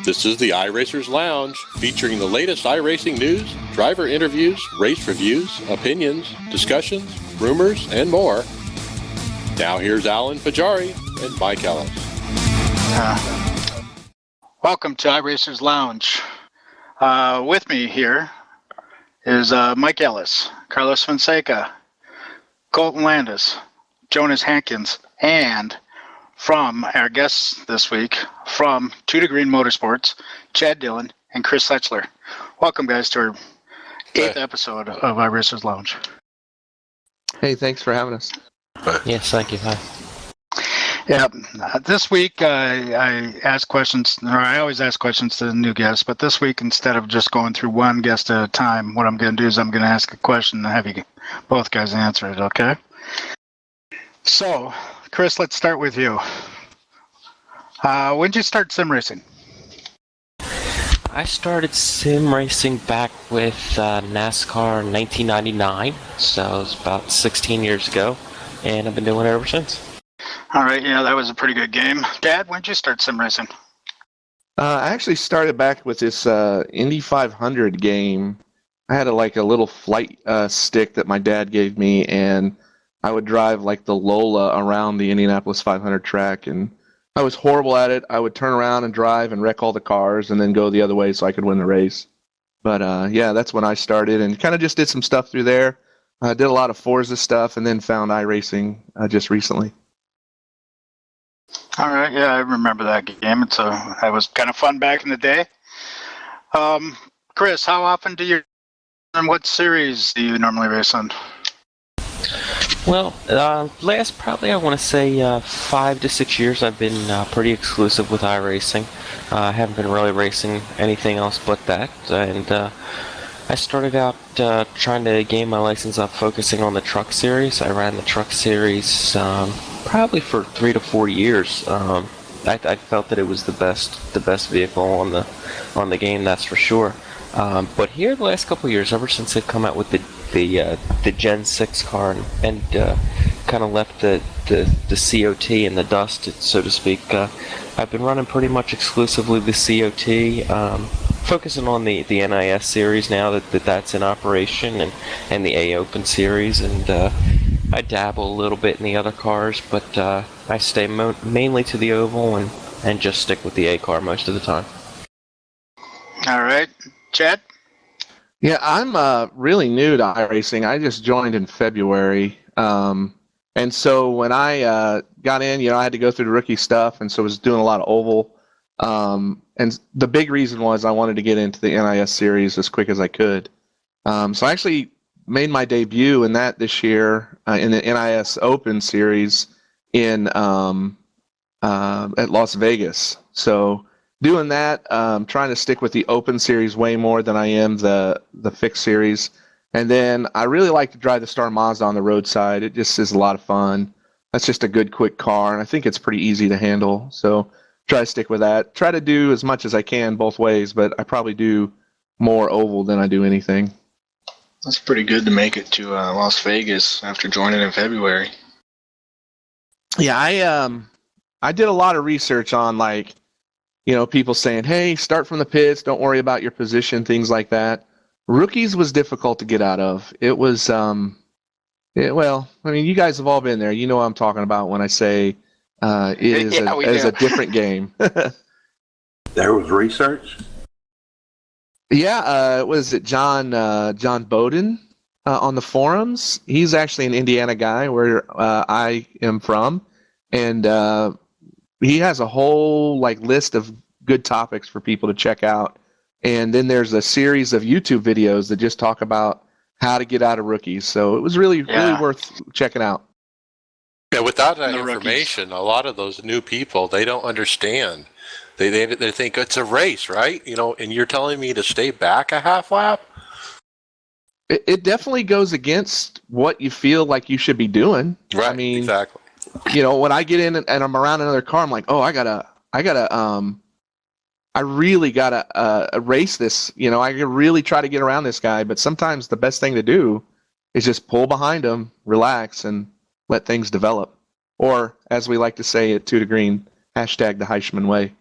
This is the iRacers Lounge, featuring the latest iRacing news, driver interviews, race reviews, opinions, discussions, rumors, and more. Now here's Alan Pajari and Mike Ellis. Welcome to iRacers Lounge. With me here is Mike Ellis, Carlos Fonseca, Colton Landis, Jonas Hankins, and from our guests this week, from 2 to Green Motorsports, Chad Dillon and Chris Setchler. Welcome, guys, to our 8th episode of iRacers Lounge. Hey, thanks for having us. Yes, thank you. Hi. Yeah, this week I ask questions, or I always ask questions to the new guests, but this week, instead of just going through one guest at a time, what I'm going to do is I'm going to ask a question and have you both guys answer it, okay? So, Chris, let's start with you. When did you start sim racing? I started sim racing back with NASCAR in 1999, so it was about 16 years ago, and I've been doing it ever since. All right, yeah, that was a pretty good game. Dad, when did you start sim racing? I actually started back with this Indy 500 game. I had a little flight stick that my dad gave me, and I would drive like the Lola around the Indianapolis 500 track, and I was horrible at it. I would turn around and drive and wreck all the cars and then go the other way so I could win the race. But yeah, that's when I started and kind of just did some stuff through there. I did a lot of Forza stuff and then found iRacing just recently. All right, yeah, I remember that game. That was kind of fun back in the day. Chris, how often and what series do you normally race on? Well, last probably I want to say 5 to 6 years I've been pretty exclusive with iRacing. I haven't been really racing anything else but that, and I started out trying to gain my license up focusing on the truck series. I ran the truck series probably for 3 to 4 years. I felt that it was the best vehicle on the game, that's for sure. But here the last couple of years, ever since they've come out with the Gen 6 car and kind of left the COT in the dust, so to speak, I've been running pretty much exclusively the COT, focusing on the NIS series now that's in operation, and the A Open series, and I dabble a little bit in the other cars, but I stay mainly to the oval and just stick with the A car most of the time. All right. Chad? Yeah, I'm really new to iRacing. I just joined in February. And so when I got in, I had to go through the rookie stuff, and so I was doing a lot of oval. And the big reason was I wanted to get into the NIS series as quick as I could. So I actually made my debut in that this year in the NIS Open series at Las Vegas. So doing that, trying to stick with the Open series way more than I am the fixed series. And then I really like to drive the Star Mazda on the roadside. It just is a lot of fun. That's just a good, quick car, and I think it's pretty easy to handle. So try to stick with that. Try to do as much as I can both ways, but I probably do more oval than I do anything. That's pretty good to make it to Las Vegas after joining in February. Yeah, I did a lot of research on people saying, hey, start from the pits, don't worry about your position, things like that. Rookies was difficult to get out of. It was, you guys have all been there. You know what I'm talking about when I say it is a different game. There was research? Yeah, was it John Bowden on the forums? He's actually an Indiana guy where I am from, and he has a whole list of good topics for people to check out. And then there's a series of YouTube videos that just talk about how to get out of rookies. So it was really worth checking out. Yeah, without that information, a lot of those new people, they don't understand. They think it's a race, right? And you're telling me to stay back a half lap? It definitely goes against what you feel like you should be doing. Right, I mean, exactly. When I get in and I'm around another car, I'm like, oh, I really gotta race this. I can really try to get around this guy, but sometimes the best thing to do is just pull behind him, relax, and let things develop. Or, as we like to say at 2 to Green, Hashtag the Heishman way.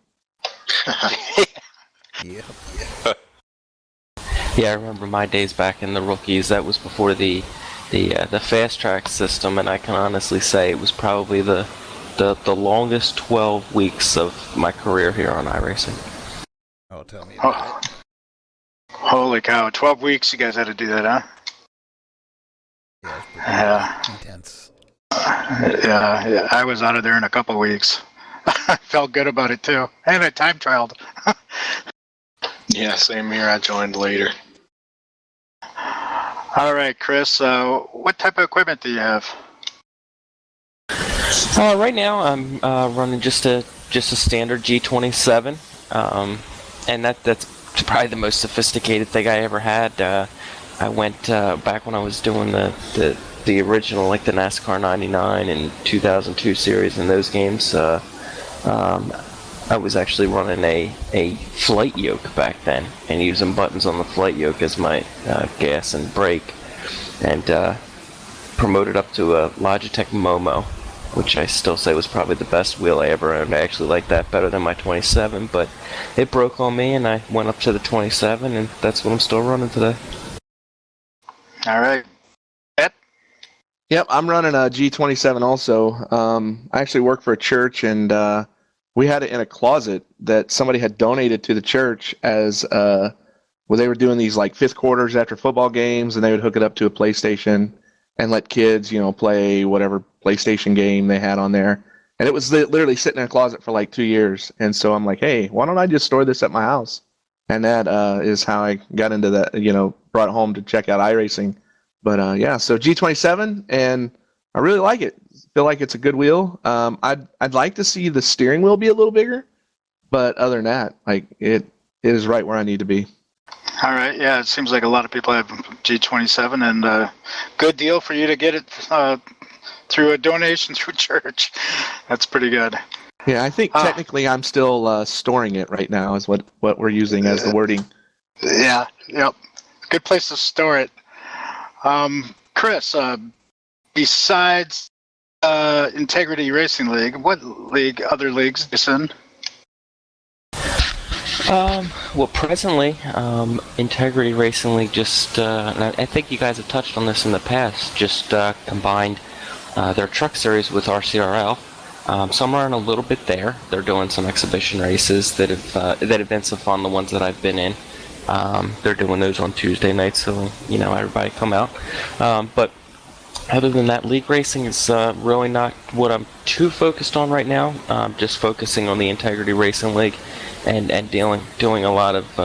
Yeah. Yeah, I remember my days back in the rookies. That was before the fast track system, and I can honestly say it was probably the longest 12 weeks of my career here on iRacing. Oh, tell me about it. Holy cow! 12 weeks you guys had to do that, huh? Yeah, it's pretty Yeah. intense. Yeah, I was out of there in a couple weeks. I felt good about it too, and I time trialed. Yeah, same here. I joined later. All right, Chris. What type of equipment do you have? Right now, I'm running just a standard G27, and that's probably the most sophisticated thing I ever had. I went back when I was doing the original, like the NASCAR '99 and 2002 series in those games. I was actually running a flight yoke back then, and using buttons on the flight yoke as my gas and brake, and promoted up to a Logitech Momo, which I still say was probably the best wheel I ever owned. I actually like that better than my 27, but it broke on me, and I went up to the 27, and that's what I'm still running today. All right. Yep, I'm running a G27 also. I actually work for a church, and we had it in a closet that somebody had donated to the church as well, they were doing these like fifth quarters after football games, and they would hook it up to a PlayStation and let kids, play whatever PlayStation game they had on there. And it was literally sitting in a closet for like 2 years. And so I'm like, hey, why don't I just store this at my house? And that is how I got into that, brought it home to check out iRacing. But yeah, so G27, and I really like it. Feel like it's a good wheel. I'd like to see the steering wheel be a little bigger, but other than that, like it is right where I need to be. All right. Yeah, it seems like a lot of people have G27, and good deal for you to get it through a donation through church. That's pretty good. Yeah, I think technically I'm still storing it right now is what we're using as the wording. Yeah. Yep. Good place to store it. Chris, besides Integrity Racing League, what other leagues is in? Well, presently, Integrity Racing League just, and I think you guys have touched on this in the past, just combined their truck series with RCRL. So I'm running a little bit there. They're doing some exhibition races that have been some fun, the ones that I've been in. They're doing those on Tuesday nights, so, everybody come out. But other than that, league racing is really not what I'm too focused on right now. Just focusing on the Integrity Racing League and doing a lot of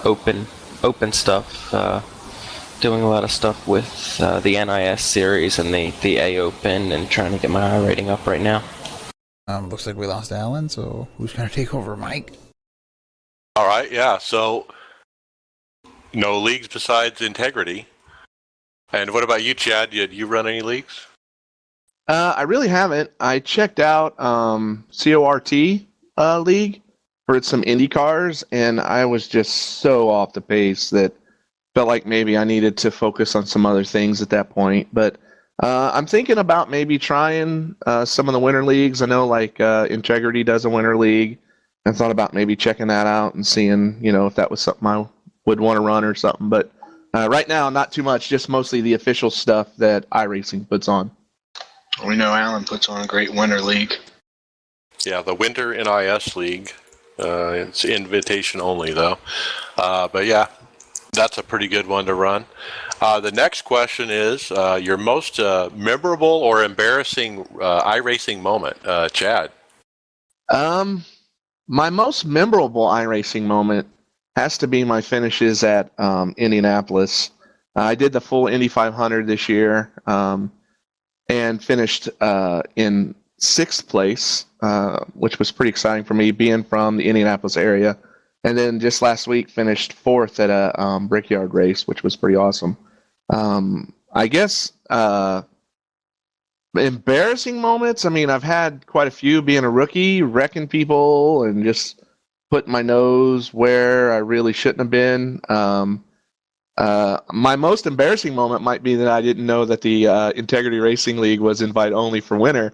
open stuff. Doing a lot of stuff with the NIS series and the A Open, and trying to get my I rating up right now. Looks like we lost Alan, so who's going to take over, Mike? All right, yeah. So no leagues besides Integrity. And what about you, Chad? Did you run any leagues? I really haven't. I checked out CORT League for some Indy cars, and I was just so off the pace that felt like maybe I needed to focus on some other things at that point. But I'm thinking about maybe trying some of the winter leagues. I know like Integrity does a winter league. I thought about maybe checking that out and seeing, if that was something I would want to run or something. But right now, not too much, just mostly the official stuff that iRacing puts on. We know Alan puts on a great winter league. Yeah, the Winter NIS League. It's invitation only, though. But yeah, that's a pretty good one to run. The next question is your most memorable or embarrassing iRacing moment, Chad. My most memorable iRacing moment has to be my finishes at Indianapolis. I did the full Indy 500 this year and finished in 6th place, which was pretty exciting for me, being from the Indianapolis area. And then just last week finished 4th at a Brickyard race, which was pretty awesome. I guess embarrassing moments, I've had quite a few being a rookie, wrecking people and just putting my nose where I really shouldn't have been. My most embarrassing moment might be that I didn't know that the Integrity Racing League was invite only for winter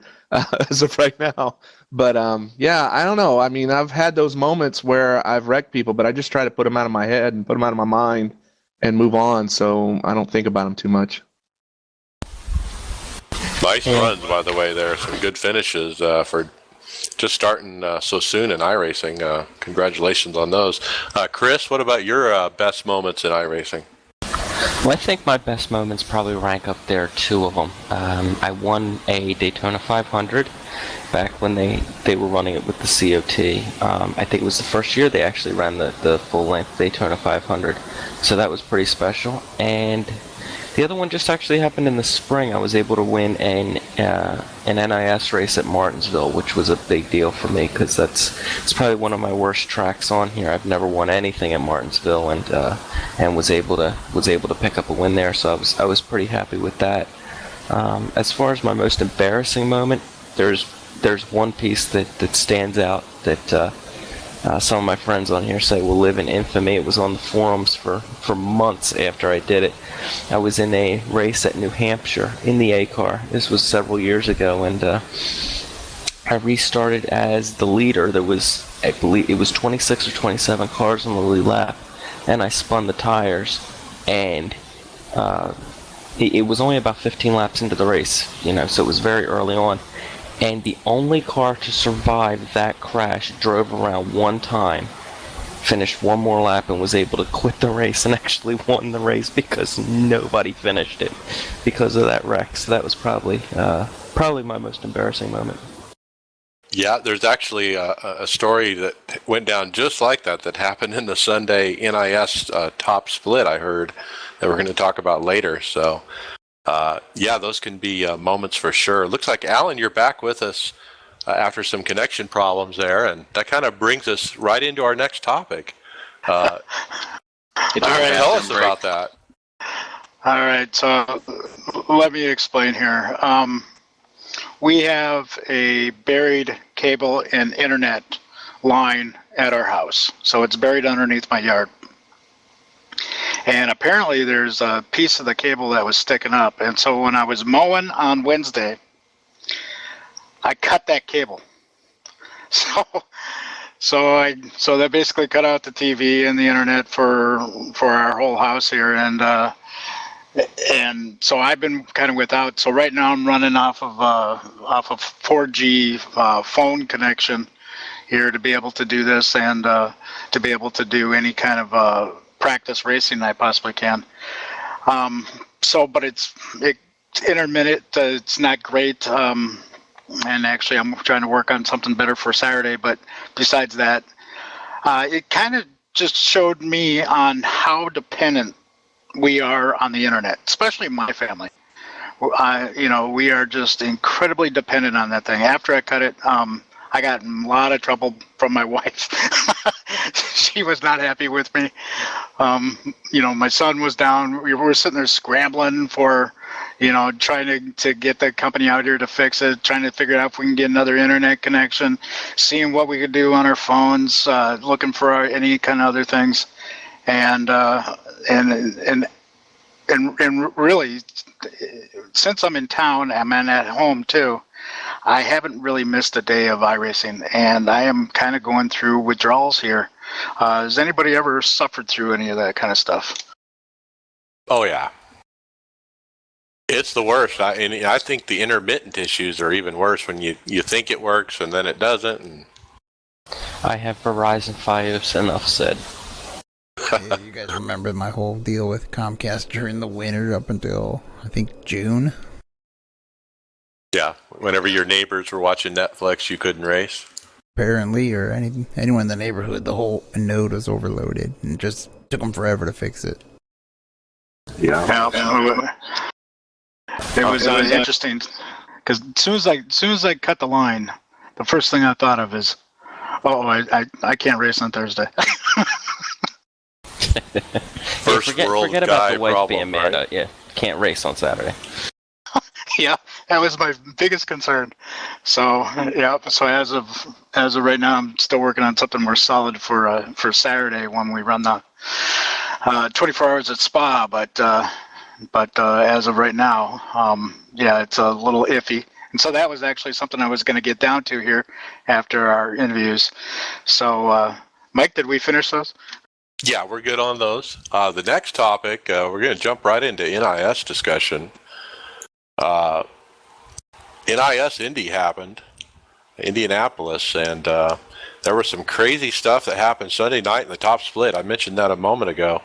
as of right now. But yeah, I don't know. I mean, I've had those moments where I've wrecked people, but I just try to put them out of my head and put them out of my mind and move on, so I don't think about them too much. Nice runs, by the way. There, some good finishes for just starting so soon in iRacing. Congratulations on those. Chris, what about your best moments in iRacing? Well, I think my best moments probably rank up there, two of them. I won a Daytona 500 back when they were running it with the COT. I think it was the first year they actually ran the full-length Daytona 500, so that was pretty special. And the other one just actually happened in the spring. I was able to win an NIS race at Martinsville, which was a big deal for me because it's probably one of my worst tracks on here. I've never won anything at Martinsville, and was able to pick up a win there. So I was pretty happy with that. As far as my most embarrassing moment, there's one piece that stands out that some of my friends on here say will live in infamy. It was on the forums for months after I did it. I was in a race at New Hampshire in the A car. This was several years ago, and I restarted as the leader. There was, I believe, it was 26 or 27 cars on the lead lap, and I spun the tires, and it was only about 15 laps into the race, so it was very early on. And the only car to survive that crash drove around one time, finished one more lap, and was able to quit the race and actually won the race because nobody finished it because of that wreck. So that was probably my most embarrassing moment. Yeah, there's actually a story that went down just like that happened in the Sunday NIS top split, I heard, that we're going to talk about later. So yeah, those can be moments for sure. Looks like, Alan, you're back with us after some connection problems there, and that kind of brings us right into our next topic. Tell us about that. All right, so let me explain here. We have a buried cable and internet line at our house, so it's buried underneath my yard. And apparently there's a piece of the cable that was sticking up. And so when I was mowing on Wednesday, I cut that cable. So that basically cut out the TV and the internet for our whole house here. And so I've been kind of without. So right now I'm running off of 4G phone connection here to be able to do this and to be able to do any kind of practice racing I possibly can. But it's intermittent. It's not great. And actually, I'm trying to work on something better for Saturday. But besides that, it kind of just showed me on how dependent we are on the internet, especially my family. We are just incredibly dependent on that thing. After I cut it, I got in a lot of trouble from my wife. She was not happy with me. My son was down. We were sitting there scrambling for, trying to get the company out here to fix it, trying to figure out if we can get another internet connection, seeing what we could do on our phones, looking for any kind of other things. And really, since I'm in town, I'm at home too, I haven't really missed a day of iRacing, and I am kind of going through withdrawals here. Has anybody ever suffered through any of that kind of stuff? Oh, yeah. It's the worst. I think the intermittent issues are even worse when you think it works and then it doesn't. And I have Verizon Fios, enough said. Yeah, you guys remember my whole deal with Comcast during the winter up until, I think, June? Yeah, whenever your neighbors were watching Netflix, you couldn't race. Apparently, or anyone in the neighborhood, the whole node was overloaded, and it just took them forever to fix it. Yeah. It was interesting because as soon as I cut the line, the first thing I thought of is, I can't race on Thursday. Forget about the wife problem, being mad right? at you. Can't race on Saturday. Yeah, that was my biggest concern. So yeah, so as of right now, I'm still working on something more solid for Saturday when we run the 24 hours at Spa, but as of right now, yeah, it's a little iffy. And so that was actually something I was going to get down to here after our interviews. So, Mike, did we finish those? Yeah, we're good on those. The next topic, we're going to jump right into NIS discussion. NIS Indy happened, Indianapolis, and there was some crazy stuff that happened Sunday night in the top split. I mentioned that a moment ago.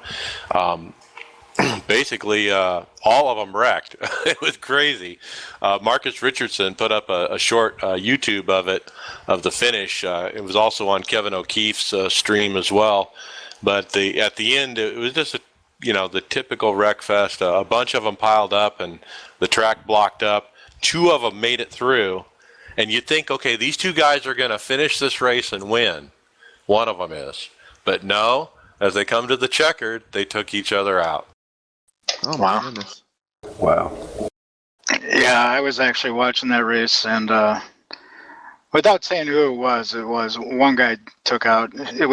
Basically, all of them wrecked. It was crazy. Marcus Richardson put up a short YouTube of the finish. It was also on Kevin O'Keefe's stream as well. But at the end, it was just the typical wreck fest. A bunch of them piled up, and the track blocked up. 2 of them made it through, and you think, okay, these 2 guys are going to finish this race and win. One of them is, but no. As they come to the checkered, they took each other out. Oh my goodness! Wow. Yeah, I was actually watching that race, and without saying who it was one guy took out. It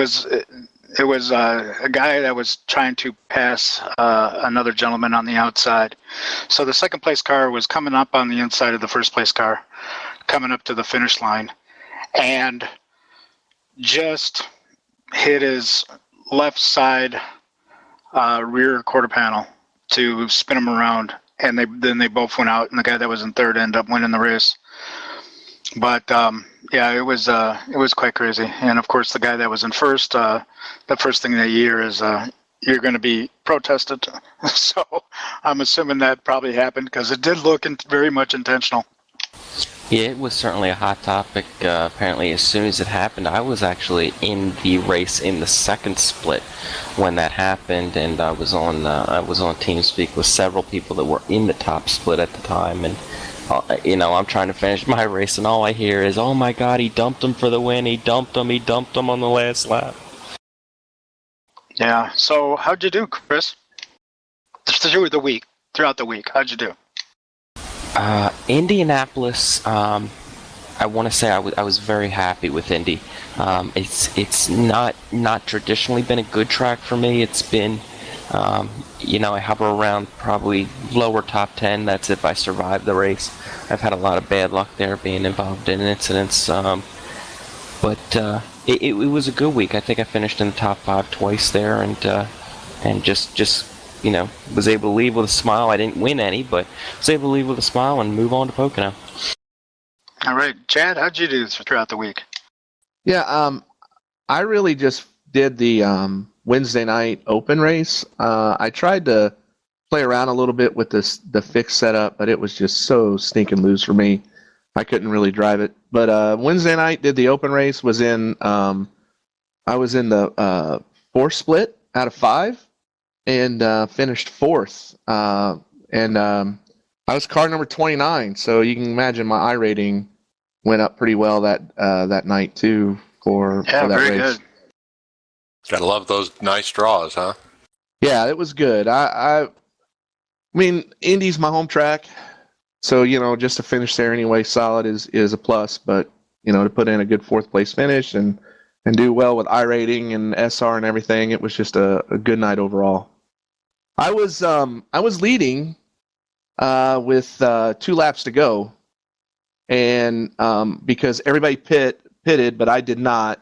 was a guy that was trying to pass another gentleman on the outside. So the second place car was coming up on the inside of the first place car, coming up to the finish line, and just hit his left side rear quarter panel to spin him around, and then they both went out, and the guy that was in third ended up winning the race. But yeah, it was quite crazy. And of course, the guy that was in first, the first thing that you hear is you're going to be protested. So I'm assuming that probably happened because it did look very much intentional. Yeah, it was certainly a hot topic. Apparently, as soon as it happened, I was actually in the race in the second split when that happened, and I was on TeamSpeak with several people that were in the top split at the time, and I'm trying to finish my race, and all I hear is, "Oh my God, he dumped him for the win! He dumped him on the last lap." Yeah. So how'd you do, Chris? Throughout the week, how'd you do? Indianapolis, I want to say I was very happy with Indy. It's not traditionally been a good track for me. It's been, I hover around probably lower top 10. That's if I survive the race. I've had a lot of bad luck there, being involved in incidents. But it was a good week. I think I finished in the top 5 twice there, and just was able to leave with a smile. I didn't win any, but was able to leave with a smile and move on to Pocono. All right, Chad, how'd you do throughout the week? Yeah, I really just did the Wednesday night open race. I tried to play around a little bit with the fixed setup, but it was just so stinking loose for me. I couldn't really drive it. But Wednesday night did the open race. I was in the 4 split out of 5. And finished 4th. I was car number 29, so you can imagine my iRating went up pretty well that night too for that very race. Good. Gotta love those nice draws, huh? Yeah, it was good. I mean, Indy's my home track, so just to finish there anyway, solid is a plus. But to put in a good 4th place finish and do well with iRating and SR and everything, it was just a good night overall. I was leading with 2 laps to go, and because everybody pitted, but I did not,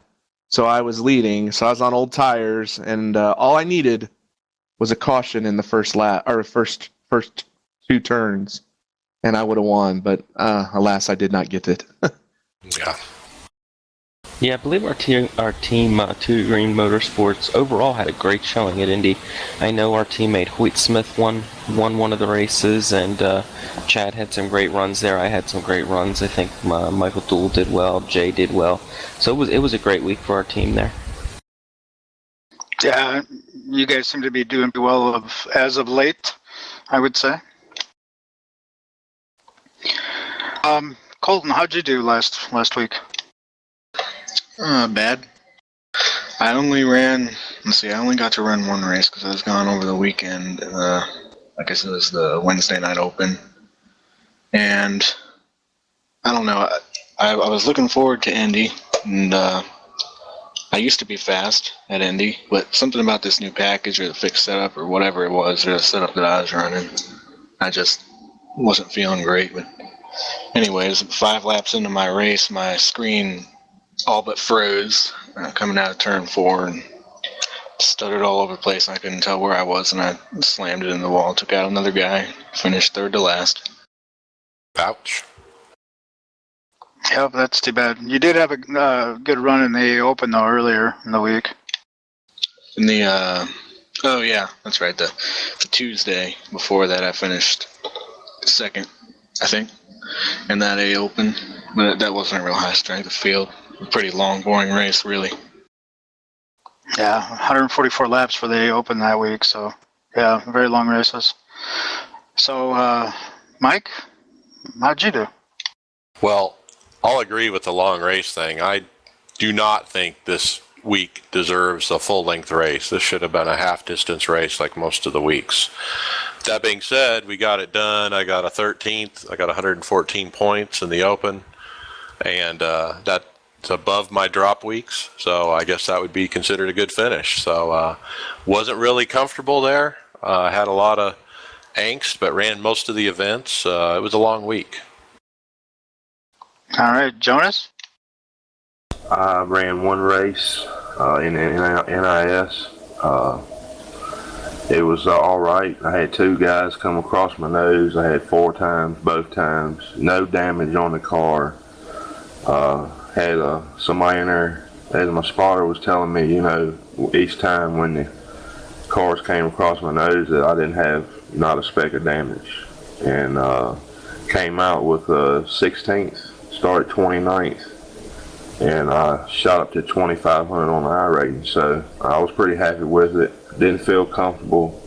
so I was leading. So I was on old tires, and all I needed was a caution in the first lap or first 2 turns, and I would have won. But alas, I did not get it. Yeah. Yeah, I believe our team, Two Green Motorsports, overall had a great showing at Indy. I know our teammate Hoyt Smith won one of the races, and Chad had some great runs there. I had some great runs. I think Michael Dool did well, Jay did well. So it was a great week for our team there. Yeah, you guys seem to be doing well as of late, I would say. Colton, how'd you do last week? Bad. I only got to run 1 race because I was gone over the weekend. I guess it was the Wednesday night open. And I don't know, I was looking forward to Indy, and I I used to be fast at Indy, but something about this new package or the fixed setup or whatever it was, or the setup that I was running, I just wasn't feeling great. But anyways, 5 laps into my race, my screen all but froze coming out of turn 4 and stuttered all over the place. I couldn't tell where I was, and I slammed it in the wall, took out another guy, finished 3rd to last. Ouch. Yep, that's too bad. You did have a good run in the Open, though, earlier in the week. In the, oh yeah, that's right, the Tuesday before that I finished 2nd, I think, in that A Open, but that wasn't a real high strength of field. A pretty long, boring race, really. Yeah, 144 laps for the A Open that week, so yeah, very long races. So, Mike, how'd you do? Well, I'll agree with the long race thing. I do not think this week deserves a full-length race. This should have been a half-distance race like most of the weeks. That being said, we got it done. I got a 13th. I got 114 points in the Open, and that's above my drop weeks, so I guess that would be considered a good finish. So wasn't really comfortable there. I had a lot of angst, but ran most of the events. It was a long week. All right, Jonas? I ran one race in NIS. It was all right. I had 2 guys come across my nose. I had 4 times, both times. No damage on the car. Had somebody in there, as my spotter was telling me, you know, each time when the cars came across my nose that I didn't have not a speck of damage. And came out with 16th, started 29th, and I shot up to 2,500 on the iRating. So I was pretty happy with it. Didn't feel comfortable,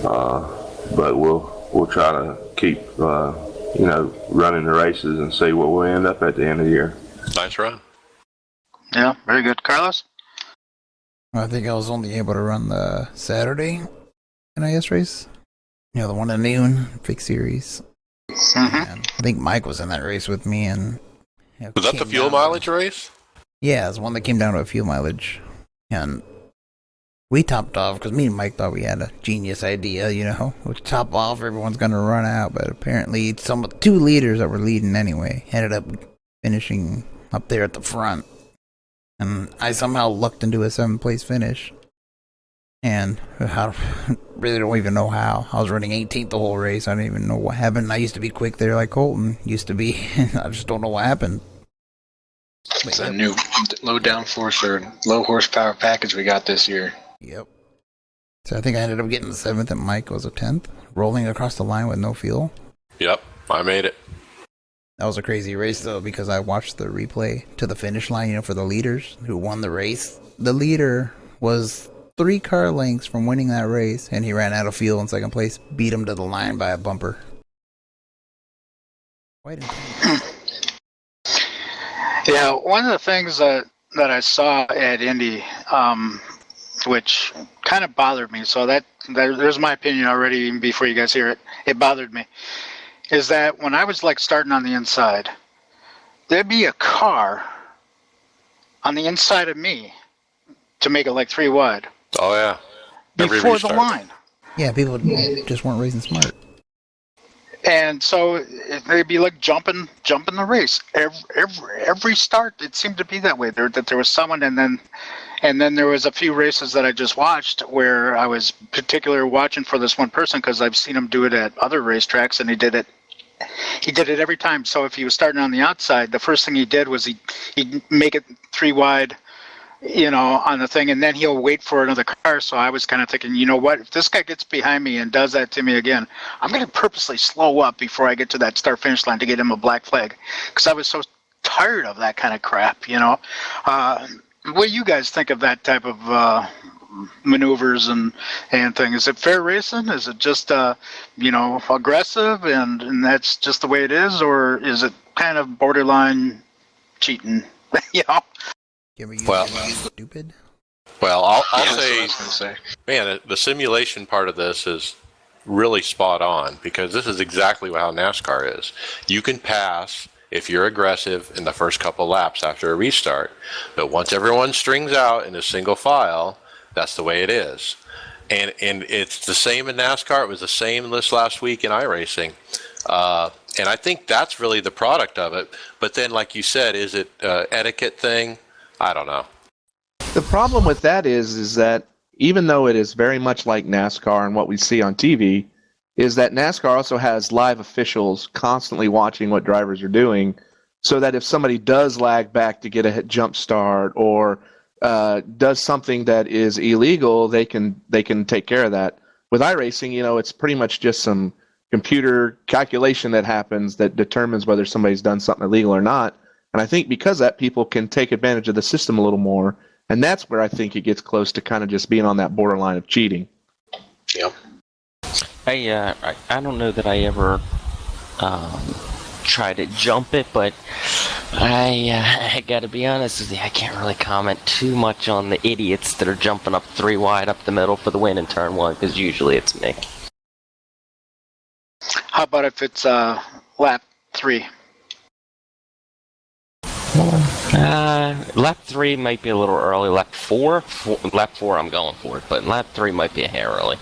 but we'll try to keep running the races and see what we'll end up at the end of the year. Nice run. Yeah, very good. Carlos? I think I was only able to run the Saturday NIS race. You know, the one at noon, fixed series. Mm-hmm. And I think Mike was in that race with me. And Was that the fuel mileage race? Yeah, it's one that came down to a fuel mileage. And we topped off because me and Mike thought we had a genius idea, you know. We'll top off, everyone's going to run out. But apparently, some of the 2 leaders that were leading anyway ended up finishing up there at the front. And I somehow lucked into a 7th place finish. And I really don't even know how. I was running 18th the whole race. I don't even know what happened. I used to be quick there like Colton used to be. I just don't know what happened. It's a new low downforce or low horsepower package we got this year. Yep. So I think I ended up getting the 7th and Mike was a 10th. Rolling across the line with no fuel. Yep, I made it. That was a crazy race though because I watched the replay to the finish line, you know, for the leaders who won the race. The leader was 3 car lengths from winning that race, and he ran out of fuel in 2nd place, beat him to the line by a bumper. Quite intense. Yeah, one of the things that I saw at Indy, which kind of bothered me, so that there's my opinion already even before you guys hear it, it bothered me, is that when I was like starting on the inside, there'd be a car on the inside of me to make it like 3 wide. Oh, yeah. Every Before restart. the line. Yeah, people just weren't racing smart. And so they'd be like jumping the race. Every start, it seemed to be that way. That there was someone, and then there was a few races that I just watched where I was particularly watching for this one person because I've seen him do it at other racetracks, and he did it every time. So if he was starting on the outside, the first thing he did was he'd make it 3 wide, you know, on the thing, and then he'll wait for another car. So I was kind of thinking, you know what, if this guy gets behind me and does that to me again, I'm going to purposely slow up before I get to that start finish line to get him a black flag, because I was so tired of that kind of crap, you know. What do you guys think of that type of maneuvers and things? Is it fair racing? Is it just aggressive and that's just the way it is, or is it kind of borderline cheating? You know. Well, stupid. Well, I'll Yeah, say, that's what I was gonna say. man, the simulation part of this is really spot on because this is exactly how NASCAR is. You can pass if you're aggressive in the first couple laps after a restart. But once everyone strings out in a single file, that's the way it is. And it's the same in NASCAR. It was the same this last week in iRacing. And I think that's really the product of it. But then, like you said, is it etiquette thing? I don't know. The problem with that is that even though it is very much like NASCAR and what we see on TV, is that NASCAR also has live officials constantly watching what drivers are doing, so that if somebody does lag back to get a jump start or does something that is illegal, they can take care of that. With iRacing, it's pretty much just some computer calculation that happens that determines whether somebody's done something illegal or not. And I think because of that, people can take advantage of the system a little more. And that's where I think it gets close to kind of just being on that borderline of cheating. Yep. I don't know that I ever try to jump it, but I gotta be honest with you, I can't really comment too much on the idiots that are jumping up 3 wide up the middle for the win in turn 1, because usually it's me. How about if it's lap 3? Lap 3 might be a little early. Lap 4 I'm going for it, but lap 3 might be a hair early.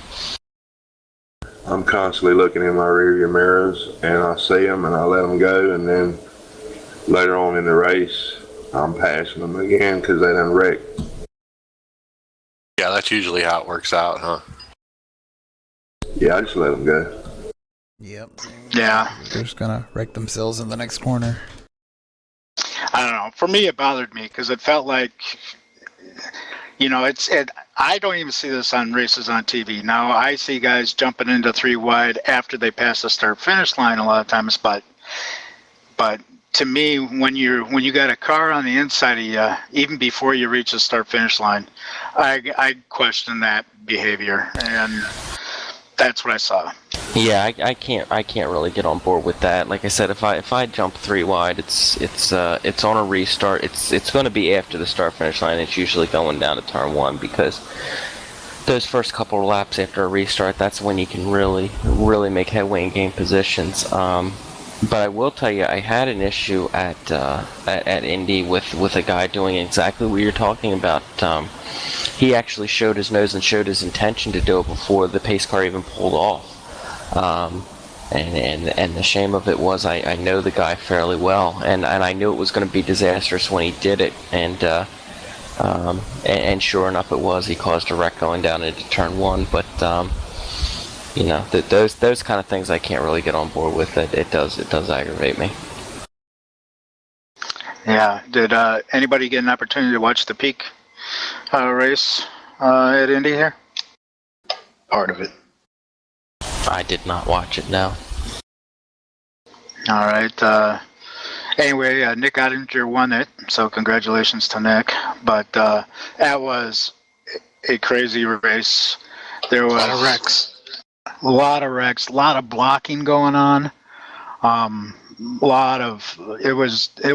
I'm constantly looking in my rearview mirrors, and I see them, and I let them go, and then later on in the race, I'm passing them again because they done wrecked. Yeah, that's usually how it works out, huh? Yeah, I just let them go. Yep. Yeah. They're just gonna wreck themselves in the next corner. I don't know. For me, it bothered me because it felt like, I don't even see this on races on TV. Now, I see guys jumping into 3 wide after they pass the start-finish line a lot of times, but to me, when you got a car on the inside of you, even before you reach the start-finish line, I question that behavior, and that's what I saw. Yeah, I can't really get on board with that. Like I said, if I jump 3 wide, it's on a restart. It's going to be after the start finish line. It's usually going down to turn 1 because those first couple of laps after a restart, that's when you can really make headway and gain positions. But I will tell you, I had an issue at Indy with a guy doing exactly what you're talking about. He actually showed his nose and showed his intention to do it before the pace car even pulled off. And the shame of it was I know the guy fairly well, and I knew it was going to be disastrous when he did it, and sure enough it was. He caused a wreck going down into turn 1, but those kind of things I can't really get on board with. It does aggravate me. Yeah. Did anybody get an opportunity to watch the peak race at Indy here? Part of it. I did not watch it, no. All right. Anyway, Nick Ottinger won it, so congratulations to Nick. But that was a crazy race. There was a lot of wrecks, a lot of blocking going on. It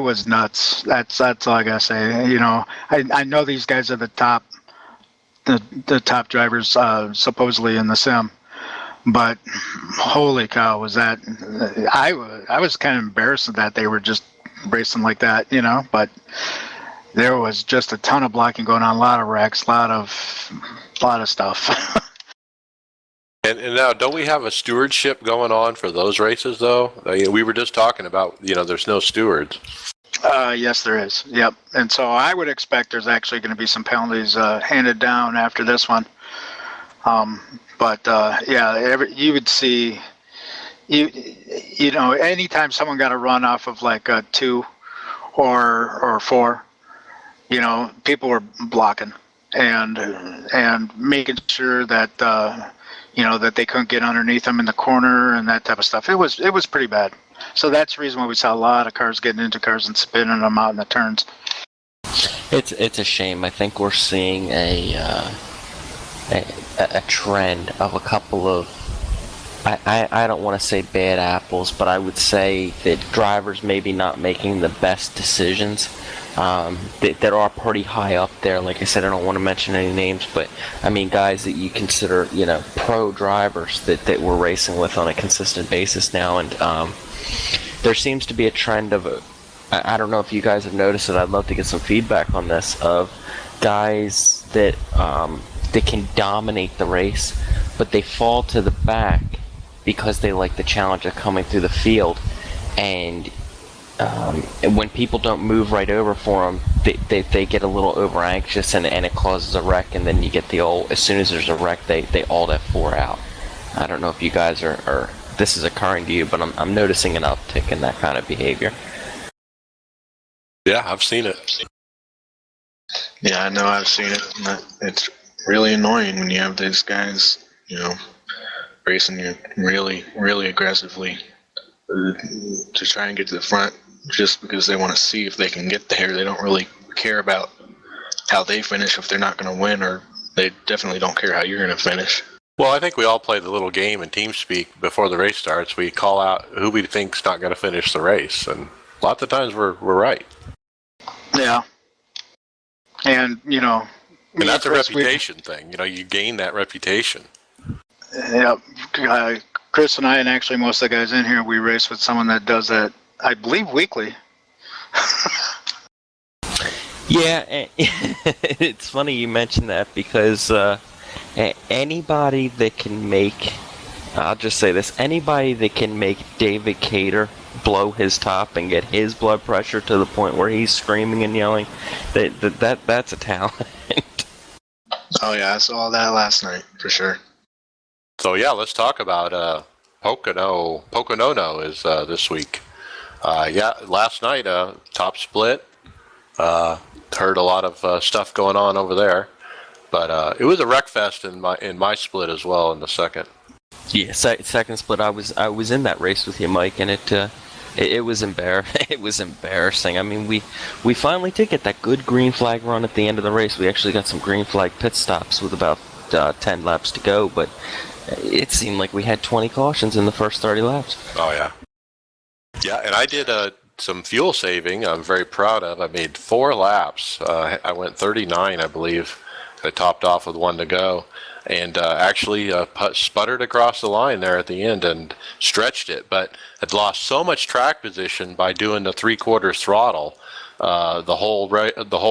was nuts. That's all I gotta say. I know these guys are the top drivers supposedly in the sim. But holy cow, was that? I was kind of embarrassed that they were just racing like that, But there was just a ton of blocking going on, a lot of wrecks, a lot of stuff. And now, don't we have a stewardship going on for those races, though? We were just talking about, there's no stewards. Yes, there is. Yep. And so I would expect there's actually going to be some penalties handed down after this one. But you would see, anytime someone got a run off of like a 2 or 4, people were blocking and making sure that that they couldn't get underneath them in the corner and that type of stuff. It was pretty bad. So that's the reason why we saw a lot of cars getting into cars and spinning them out in the turns. It's a shame. I think we're seeing a trend of a couple of, I don't want to say bad apples, but I would say that drivers maybe not making the best decisions that are pretty high up there. Like I said, I don't want to mention any names, but I mean guys that you consider pro drivers that we're racing with on a consistent basis now, and there seems to be a trend of, I don't know if you guys have noticed it, I'd love to get some feedback on this, of guys that can dominate the race, but they fall to the back because they like the challenge of coming through the field, and when people don't move right over for them, they get a little over anxious, and it causes a wreck, and then you get the old, as soon as there's a wreck, they alt F4 out. I don't know if you guys are this is occurring to you, but I'm noticing an uptick in that kind of behavior. Yeah, I've seen it. Yeah, I know I've seen it. And it's really annoying when you have these guys, racing you really, really aggressively to try and get to the front just because they want to see if they can get there. They don't really care about how they finish if they're not going to win, or they definitely don't care how you're going to finish. Well, I think we all play the little game in TeamSpeak before the race starts. We call out who we think's not going to finish the race, and lots of times we're right. Yeah. And, and that's a reputation thing. You gain that reputation. Yeah. Chris and I, and actually most of the guys in here, we race with someone that does that, I believe, weekly. Yeah, it's funny you mention that, because anybody that can make, I'll just say this, anybody that can make David Cater blow his top and get his blood pressure to the point where he's screaming and yelling, that's a talent. Oh yeah, I saw that last night for sure. So yeah, let's talk about Pocono. Pocono is this week. Last night top split. Heard a lot of stuff going on over there, but it was a wreck fest in my split as well in the second. Yeah, second split. I was in that race with you, Mike, and it was it was embarrassing. I mean, we finally did get that good green flag run at the end of the race. We actually got some green flag pit stops with about 10 laps to go, but it seemed like we had 20 cautions in the first 30 laps. Oh yeah, yeah, and I did some fuel saving. I'm very proud of. I made 4 laps. I went 39, I believe. I topped off with 1 to go, and actually sputtered across the line there at the end and stretched it, but had lost so much track position by doing the 3/4 throttle the whole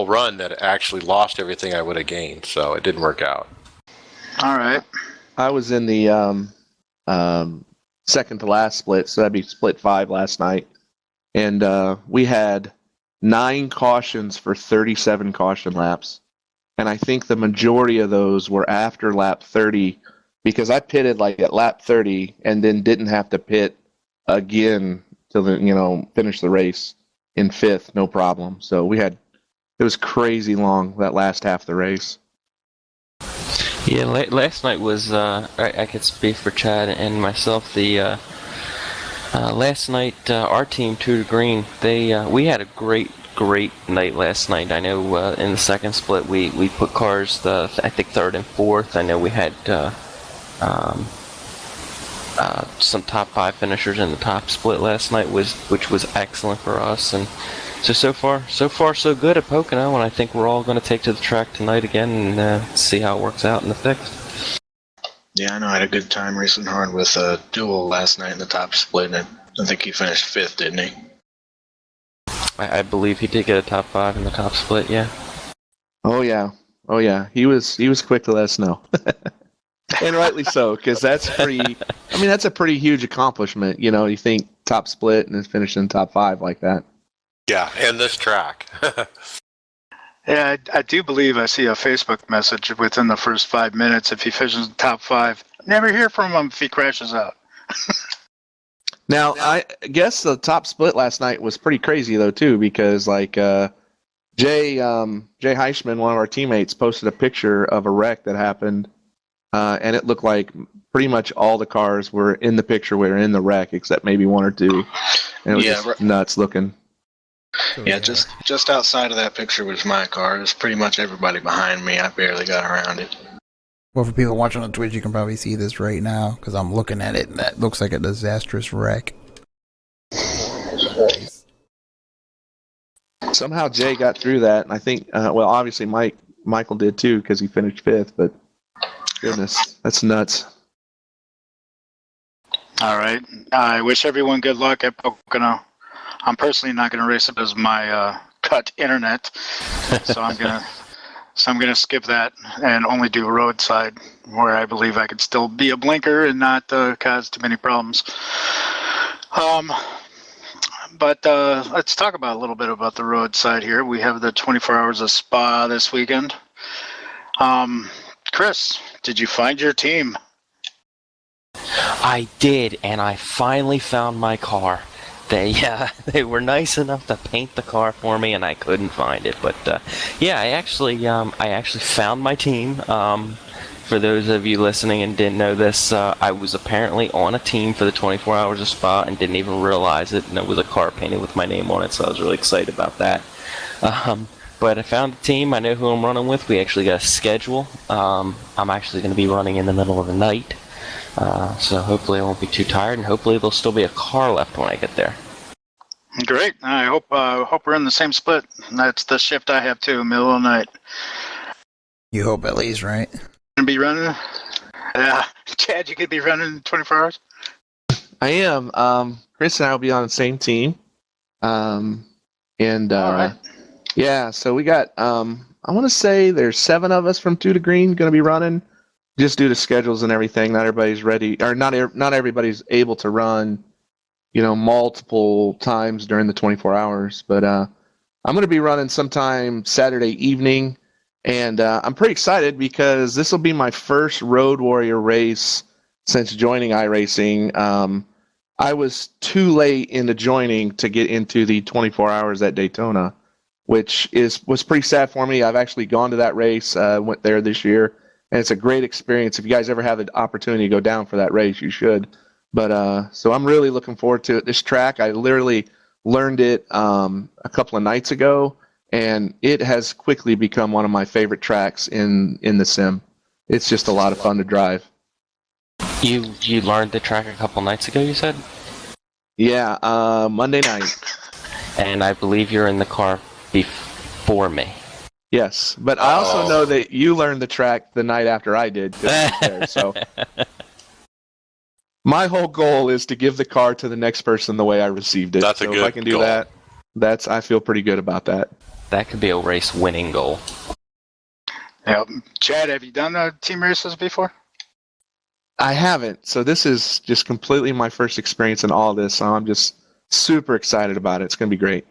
run that it actually lost everything I would have gained. So it didn't work out. All right. I was in the second to last split, so that'd be split 5 last night. And we had 9 cautions for 37 caution laps. And I think the majority of those were after lap 30, because I pitted like at lap 30 and then didn't have to pit again to finish the race in 5th, no problem. So it was crazy long, that last half of the race. Yeah, last night was, I could speak for Chad and myself, last night, our team, 2 to Green, we had a great night last night. I know in the second split we put cars, I think 3rd and 4th. I know we had some top 5 finishers in the top split last night, which was excellent for us. And so far so good at Pocono, and I think we're all going to take to the track tonight again and see how it works out in the 6th. Yeah, I know I had a good time racing hard with Duel last night in the top split, and I think he finished 5th, didn't he? I believe he did get a top 5 in the top split, yeah. Oh yeah. He was quick to let us know. And rightly so, because that's a pretty huge accomplishment. You think top split and then finish in top 5 like that. Yeah, and this track. Yeah, I do believe I see a Facebook message within the first 5 minutes. If he finishes in the top 5, never hear from him if he crashes out. Now, I guess the top split last night was pretty crazy, though, too, because, Jay Heischman, one of our teammates, posted a picture of a wreck that happened, and it looked like pretty much all the cars were in the picture were in the wreck, except maybe 1 or 2. And it was just nuts looking. Yeah, just outside of that picture was my car. It was pretty much everybody behind me. I barely got around it. Well, for people watching on Twitch, you can probably see this right now, because I'm looking at it, and that looks like a disastrous wreck. Somehow Jay got through that, and I think, obviously Michael did too, because he finished 5th, but goodness, that's nuts. All right. I wish everyone good luck at Pocono. I'm personally not going to race it as my cut internet, so I'm gonna skip that and only do roadside, where I believe I could still be a blinker and not cause too many problems. But let's talk about a little bit about the roadside here. We have the 24 Hours of Spa this weekend. Chris, did you find your team? I did, and I finally found my car. They were nice enough to paint the car for me, and I couldn't find it. But yeah, I actually found my team. For those of you listening and didn't know this, I was apparently on a team for the 24 Hours of Spa and didn't even realize it. And it was a car painted with my name on it, so I was really excited about that. But I found a team. I know who I'm running with. We actually got a schedule. I'm actually going to be running in the middle of the night. So hopefully I won't be too tired, and hopefully there'll still be a car left when I get there. Great. I hope we're in the same split. That's the shift I have too, middle of the night. You hope at least, right? Gonna be running? Chad, you could be running 24 hours? I am. Chris and I will be on the same team. All right. Yeah, so we got, I want to say there's 7 of us from 2 to Green going to be running, just due to schedules and everything. Not everybody's ready, or not everybody's able to run, multiple times during the 24 hours. But I'm going to be running sometime Saturday evening, and I'm pretty excited because this will be my first Road Warrior race since joining iRacing. I was too late into joining to get into the 24 hours at Daytona, which was pretty sad for me. I've actually gone to that race, went there this year, and it's a great experience. If you guys ever have the opportunity to go down for that race, you should. But so I'm really looking forward to it. This track, I literally learned it a couple of nights ago, and it has quickly become one of my favorite tracks in the sim. It's just a lot of fun to drive. You learned the track a couple nights ago, you said? Yeah, Monday night. And I believe you're in the car before me. Yes, but I also know that you learned the track the night after I did. 'Cause I was there, so my whole goal is to give the car to the next person the way I received it. That's a so good if I can do goal. that, I feel pretty good about that. That could be a race winning goal. Yeah. Chad, have you done team races before? I haven't, so this is just completely my first experience in all this, so I'm just super excited about it. It's going to be great.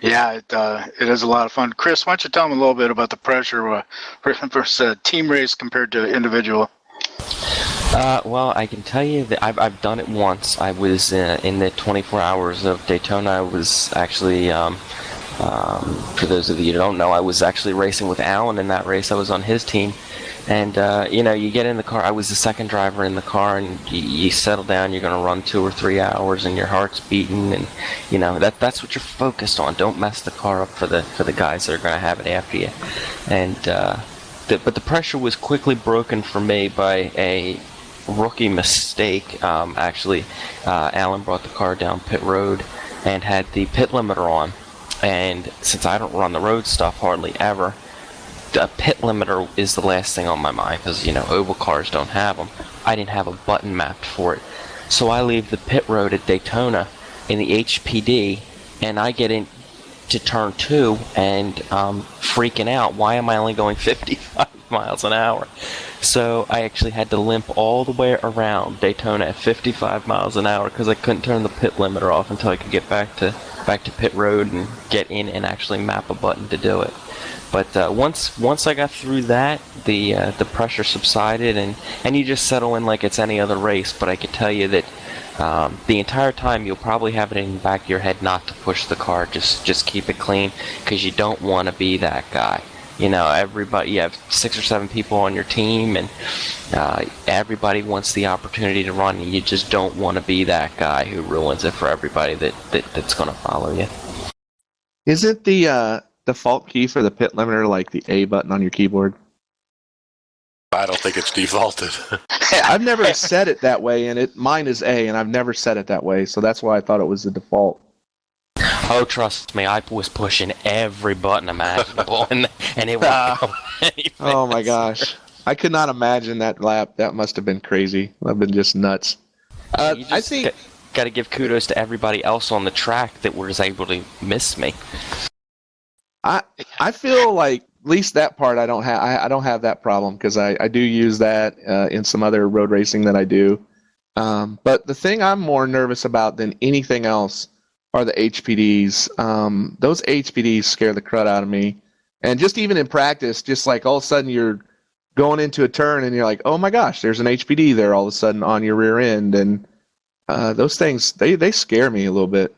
Yeah, it is a lot of fun. Chris, why don't you tell me a little bit about the pressure versus a team race compared to individual? Well, I can tell you that I've done it once. I was in the 24 hours of Daytona. I was actually, for those of you who don't know, I was actually racing with Alan in that race. I was on his team. And, you get in the car. I was the second driver in the car, and you settle down. You're going to run 2 or 3 hours, and your heart's beating, and, that's what you're focused on. Don't mess the car up for the guys that are going to have it after you. And but the pressure was quickly broken for me by a rookie mistake. Alan brought the car down pit road and had the pit limiter on. And since I don't run the road stuff hardly ever, a pit limiter is the last thing on my mind because, oval cars don't have them. I didn't have a button mapped for it. So I leave the pit road at Daytona in the HPD, and I get into turn 2 and freaking out. Why am I only going 55 miles an hour? So I actually had to limp all the way around Daytona at 55 miles an hour because I couldn't turn the pit limiter off until I could get back to pit road and get in and actually map a button to do it. But once I got through that, the pressure subsided, and you just settle in like it's any other race. But I can tell you that the entire time you'll probably have it in the back of your head not to push the car. Just keep it clean because you don't want to be that guy. Everybody, you have 6 or 7 people on your team, and everybody wants the opportunity to run, and you just don't want to be that guy who ruins it for everybody that's going to follow you. Isn't the default key for the pit limiter like the A button on your keyboard? I don't think it's defaulted. I've never set it that way, and mine is A, and I've never set it that way, so that's why I thought it was the default. Oh, trust me, I was pushing every button imaginable, and it wouldn't go any Oh my faster. gosh. I could not imagine that lap. That must have been crazy. I've been just nuts. I think got to give kudos to everybody else on the track that was able to miss me. I feel like at least that part I don't have that problem because I do use that in some other road racing that I do. But the thing I'm more nervous about than anything else are the HPDs. Those HPDs scare the crud out of me. And just even in practice, just like all of a sudden you're going into a turn and you're like, oh my gosh, there's an HPD there all of a sudden on your rear end. And those things, they scare me a little bit.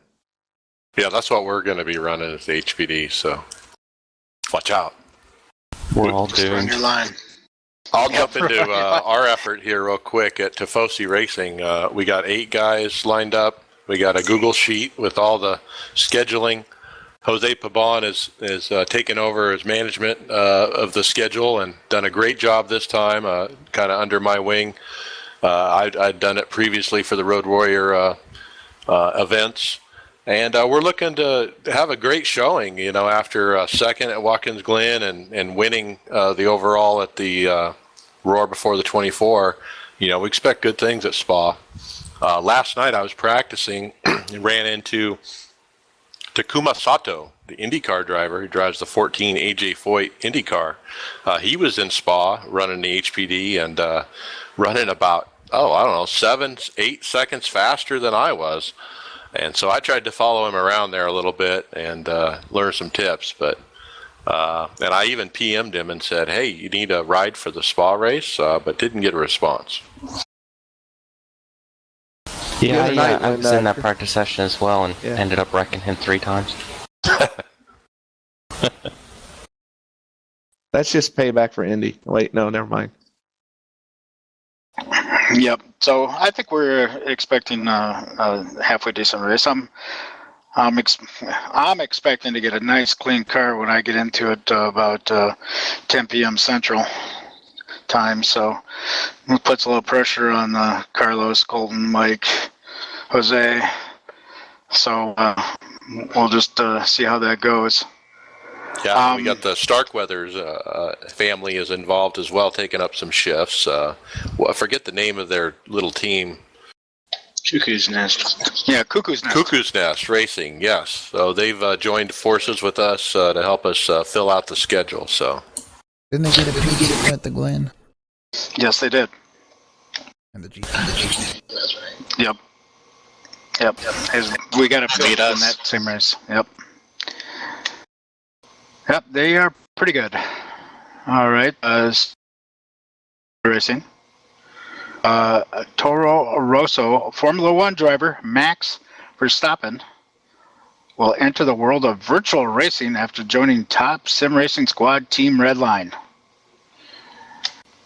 Yeah, that's what we're going to be running is the HPD, so watch out. We're all Just run doomed. your line. I'll jump into our effort here real quick at Tifosi Racing. We got 8 guys lined up. We got a Google Sheet with all the scheduling. Jose Pabon is taken over as management of the schedule and done a great job this time, kind of under my wing. I'd done it previously for the Road Warrior events. And we're looking to have a great showing, after second at Watkins Glen and winning the overall at the Roar Before the 24. We expect good things at Spa. Last night I was practicing and ran into Takuma Sato, the IndyCar driver who drives the 14 AJ Foyt IndyCar. He was in Spa running the HPD and running about, 7-8 seconds faster than I was. And so I tried to follow him around there a little bit and learn some tips. But and I even PM'd him and said, hey, you need a ride for the Spa race, but didn't get a response. Yeah, other night I when, was in that practice session as well and Yeah. ended up wrecking him 3 times. That's just payback for Indy. Wait, no, never mind. Yep. So I think we're expecting a halfway decent race. I'm expecting to get a nice clean car when I get into it about 10 p.m. Central time. So it puts a little pressure on Carlos, Colton, Mike, Jose. So we'll just see how that goes. Yeah, we got the Starkweathers family is involved as well, taking up some shifts. I forget the name of their little team. Cuckoo's Nest. Yeah, Cuckoo's Nest. Cuckoo's Nest Racing, yes. So they've joined forces with us to help us fill out the schedule. So Didn't they get a P at the Glen? Yes, they did. And the G. That's right. Yep. We got to beat Beat us us. in that same race. Yep. Yep, they are pretty good. All right. Racing. Toro Rosso Formula One driver Max Verstappen will enter the world of virtual racing after joining top sim racing squad Team Redline.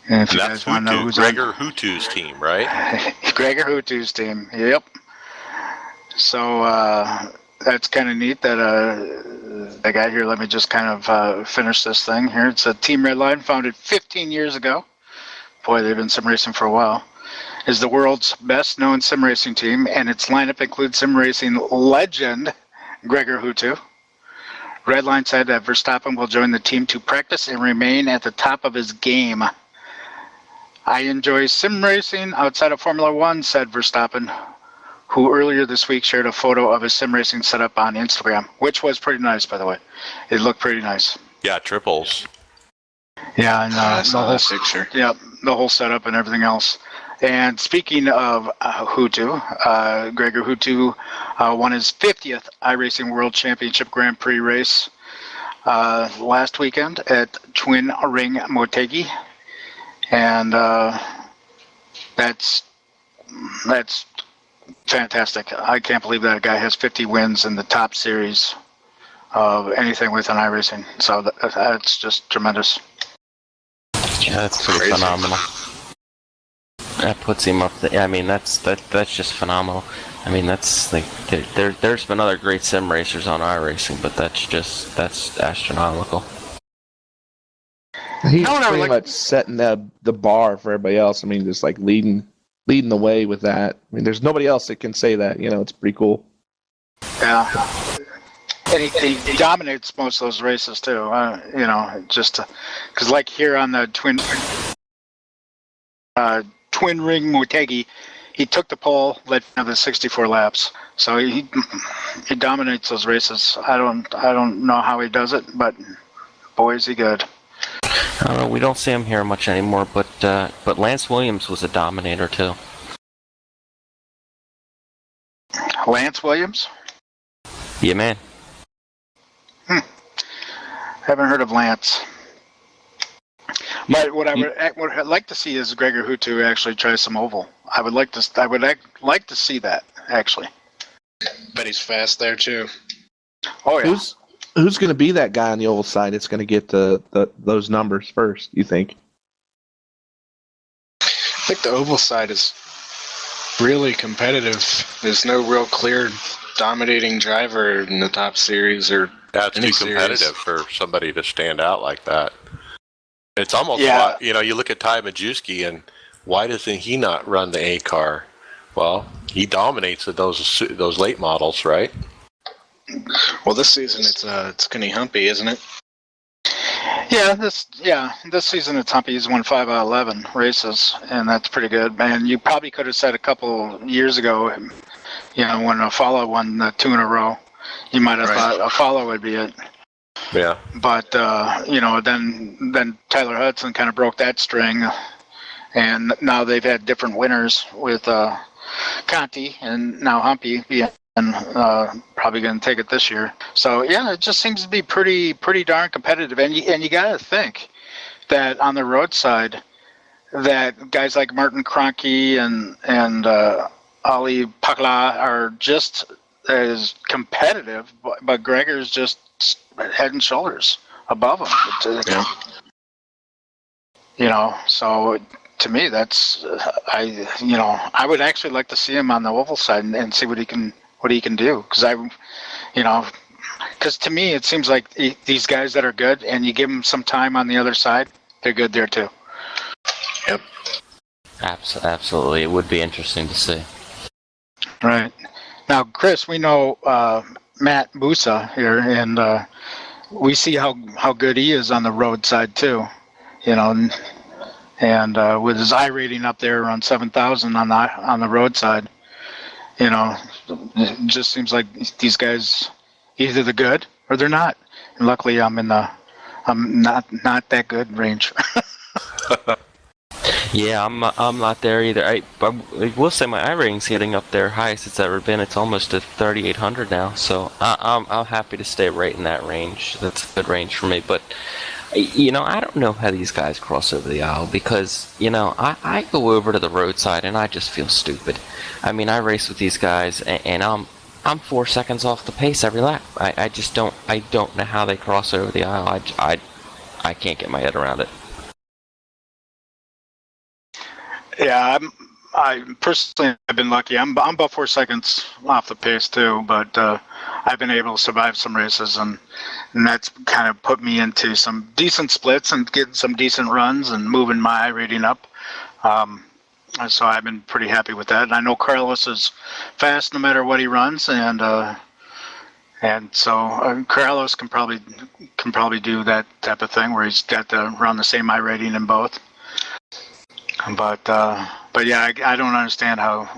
And if you that's guys want to know Hutu, who's Gregor Hutu's team, right? Gregor Hutu's team. Yep. So that's kind of neat that I got here. Let me just kind of finish this thing here. It's a Team Redline founded 15 years ago. Boy, they've been sim racing for a while. Is the world's best known sim racing team, and its lineup includes sim racing legend Gregor Hutu. Redline said that Verstappen will join the team to practice and remain at the top of his game. I enjoy sim racing outside of Formula One, said Verstappen, who earlier this week shared a photo of his sim racing setup on Instagram, which was pretty nice, by the way. It looked pretty nice. Yeah, triples. Yeah, and I the saw whole that picture. yeah, the whole setup and everything else. And speaking of Hutu, Gregor Hutu won his 50th iRacing World Championship Grand Prix race last weekend at Twin Ring Motegi, and that's fantastic. I can't believe that guy has 50 wins in the top series of anything within iRacing. So that's just tremendous. Yeah, that's pretty Crazy. phenomenal. That puts him up there. I mean, that's just phenomenal. I mean, that's like there's been other great sim racers on iRacing, but that's astronomical. He's No, no, pretty like- much setting the bar for everybody else. I mean, just like leading the way with that. I mean, there's nobody else that can say that. It's pretty cool. Yeah. And he dominates most of those races too. Just because like here on the Twin Ring Motegi, he took the pole, led another 64 laps. So he dominates those races. I don't know how he does it, but boy, is he good. We don't see him here much anymore, but Lance Williams was a dominator too. Lance Williams? Yeah, man. Haven't heard of Lance. But what I'd like to see is Gregor Hutu actually try some oval. I would like to see that actually. Bet he's fast there too. Oh yeah. Who's going to be that guy on the oval side that's going to get those numbers first, you think? I think the oval side is really competitive. There's no real clear dominating driver in the top series or That's any too competitive series. for somebody to stand out like that. It's almost like, you look at Ty Majewski, and why doesn't he not run the A car? Well, he dominates those late models, right? Well, this season it's skinny humpy, isn't it? This season it's Humpy. He's won 5 out of 11 races, and that's pretty good. Man, you probably could have said a couple years ago, when Afala won 2 in a row, you might have thought Afala would be it. Yeah. But then Tyler Hudson kind of broke that string, and now they've had different winners with Conti and now Humpy being probably going to take it this year. So yeah, it just seems to be pretty darn competitive. And you got to think that on the roadside, that guys like Martin Kroenke and Ali Pakla are just as competitive, but Gregor's just head and shoulders above them. So to me, that's I would actually like to see him on the oval side and see what he can do, because to me it seems like these guys that are good, and you give them some time on the other side, they're good there too. Yep. Absolutely, it would be interesting to see. Right. Now, Chris, we know Matt Busa here, and we see how good he is on the road side too. And with his iRating up there around 7,000 on the road side, it just seems like these guys, either they're good or they're not. And luckily, I'm not that good range. Yeah, I'm not there either. I will say my iRating's getting up there, highest it's ever been. It's almost at 3,800 now. So I'm happy to stay right in that range. That's a good range for me. But I don't know how these guys cross over the aisle, because I go over to the roadside and I just feel stupid. I mean, I race with these guys and I'm 4 seconds off the pace every lap. I just don't know how they cross over the aisle. I can't get my head around it. Yeah, I personally have been lucky. I'm about 4 seconds off the pace too, but I've been able to survive some races, and that's kind of put me into some decent splits and getting some decent runs and moving my rating up. So I've been pretty happy with that. And I know Carlos is fast no matter what he runs, and so Carlos can probably do that type of thing where he's got to run the same iRating in both. But yeah, I don't understand how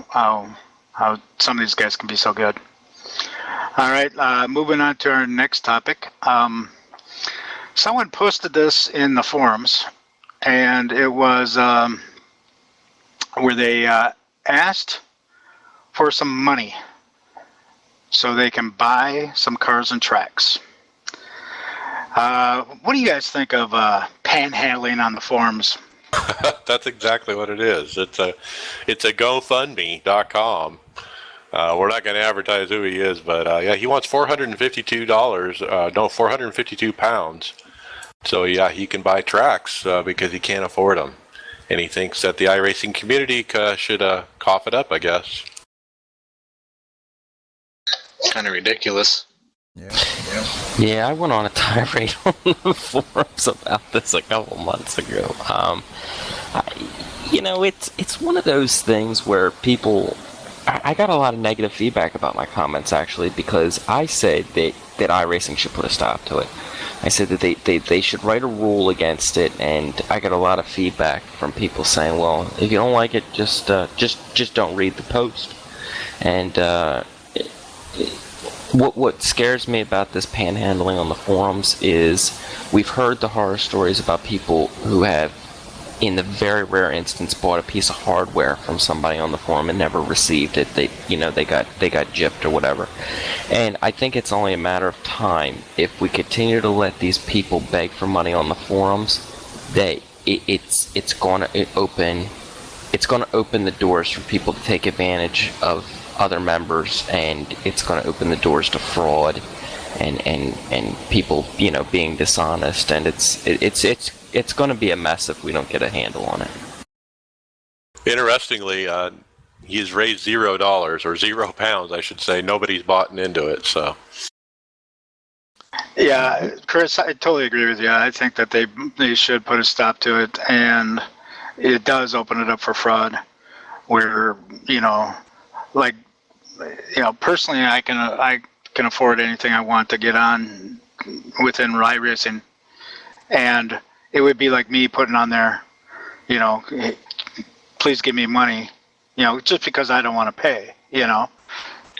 some of these guys can be so good. All right, moving on to our next topic. Someone posted this in the forums, and it was where they asked for some money so they can buy some cars and tracks. What do you guys think of panhandling on the forums? That's exactly what it is. It's a GoFundMe.com. We're not going to advertise who he is, but yeah, he wants £452. So yeah, he can buy tracks because he can't afford them, and he thinks that the iRacing community should cough it up, I guess. Kind of ridiculous. Yeah, I went on a tirade on the forums about this a couple months ago. It's one of those things where people... I got a lot of negative feedback about my comments, actually, because I said that that iRacing should put a stop to it. I said that they should write a rule against it, and I got a lot of feedback from people saying, well, if you don't like it, just don't read the post. And what scares me about this panhandling on the forums is we've heard the horror stories about people who have, in the very rare instance, bought a piece of hardware from somebody on the forum and never received it. They got gypped or whatever. And I think it's only a matter of time if we continue to let these people beg for money on the forums. It's going to open the doors for people to take advantage of other members, and it's going to open the doors to fraud and people being dishonest, and it's going to be a mess if we don't get a handle on it. Interestingly, he's raised $0 or £0, I should say. Nobody's bought into it, so. Yeah, Chris, I totally agree with you. I think that they should put a stop to it, and it does open it up for fraud. Where personally, I can afford anything I want to get on within iRacing, and it would be like me putting on there, please give me money, just because I don't want to pay,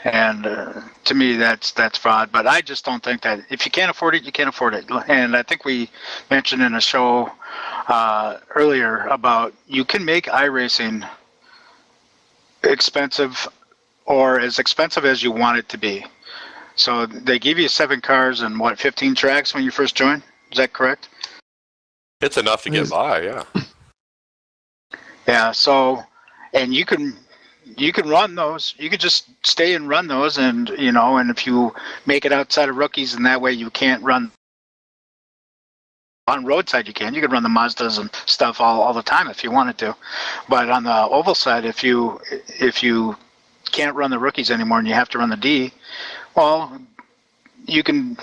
and to me that's fraud. But I just don't think that if you can't afford it, you can't afford it. And I think we mentioned in a show earlier about you can make iRacing expensive, or as expensive as you want it to be. So they give you 7 cars and 15 tracks when you first join? Is that correct? It's enough to get by, yeah. Yeah, so, and you can run those. You could just stay and run those, and and if you make it outside of rookies, and that way you can't run on roadside. You can run the Mazdas and stuff all the time if you wanted to, but on the oval side, if you can't run the rookies anymore and you have to run the D, well, you can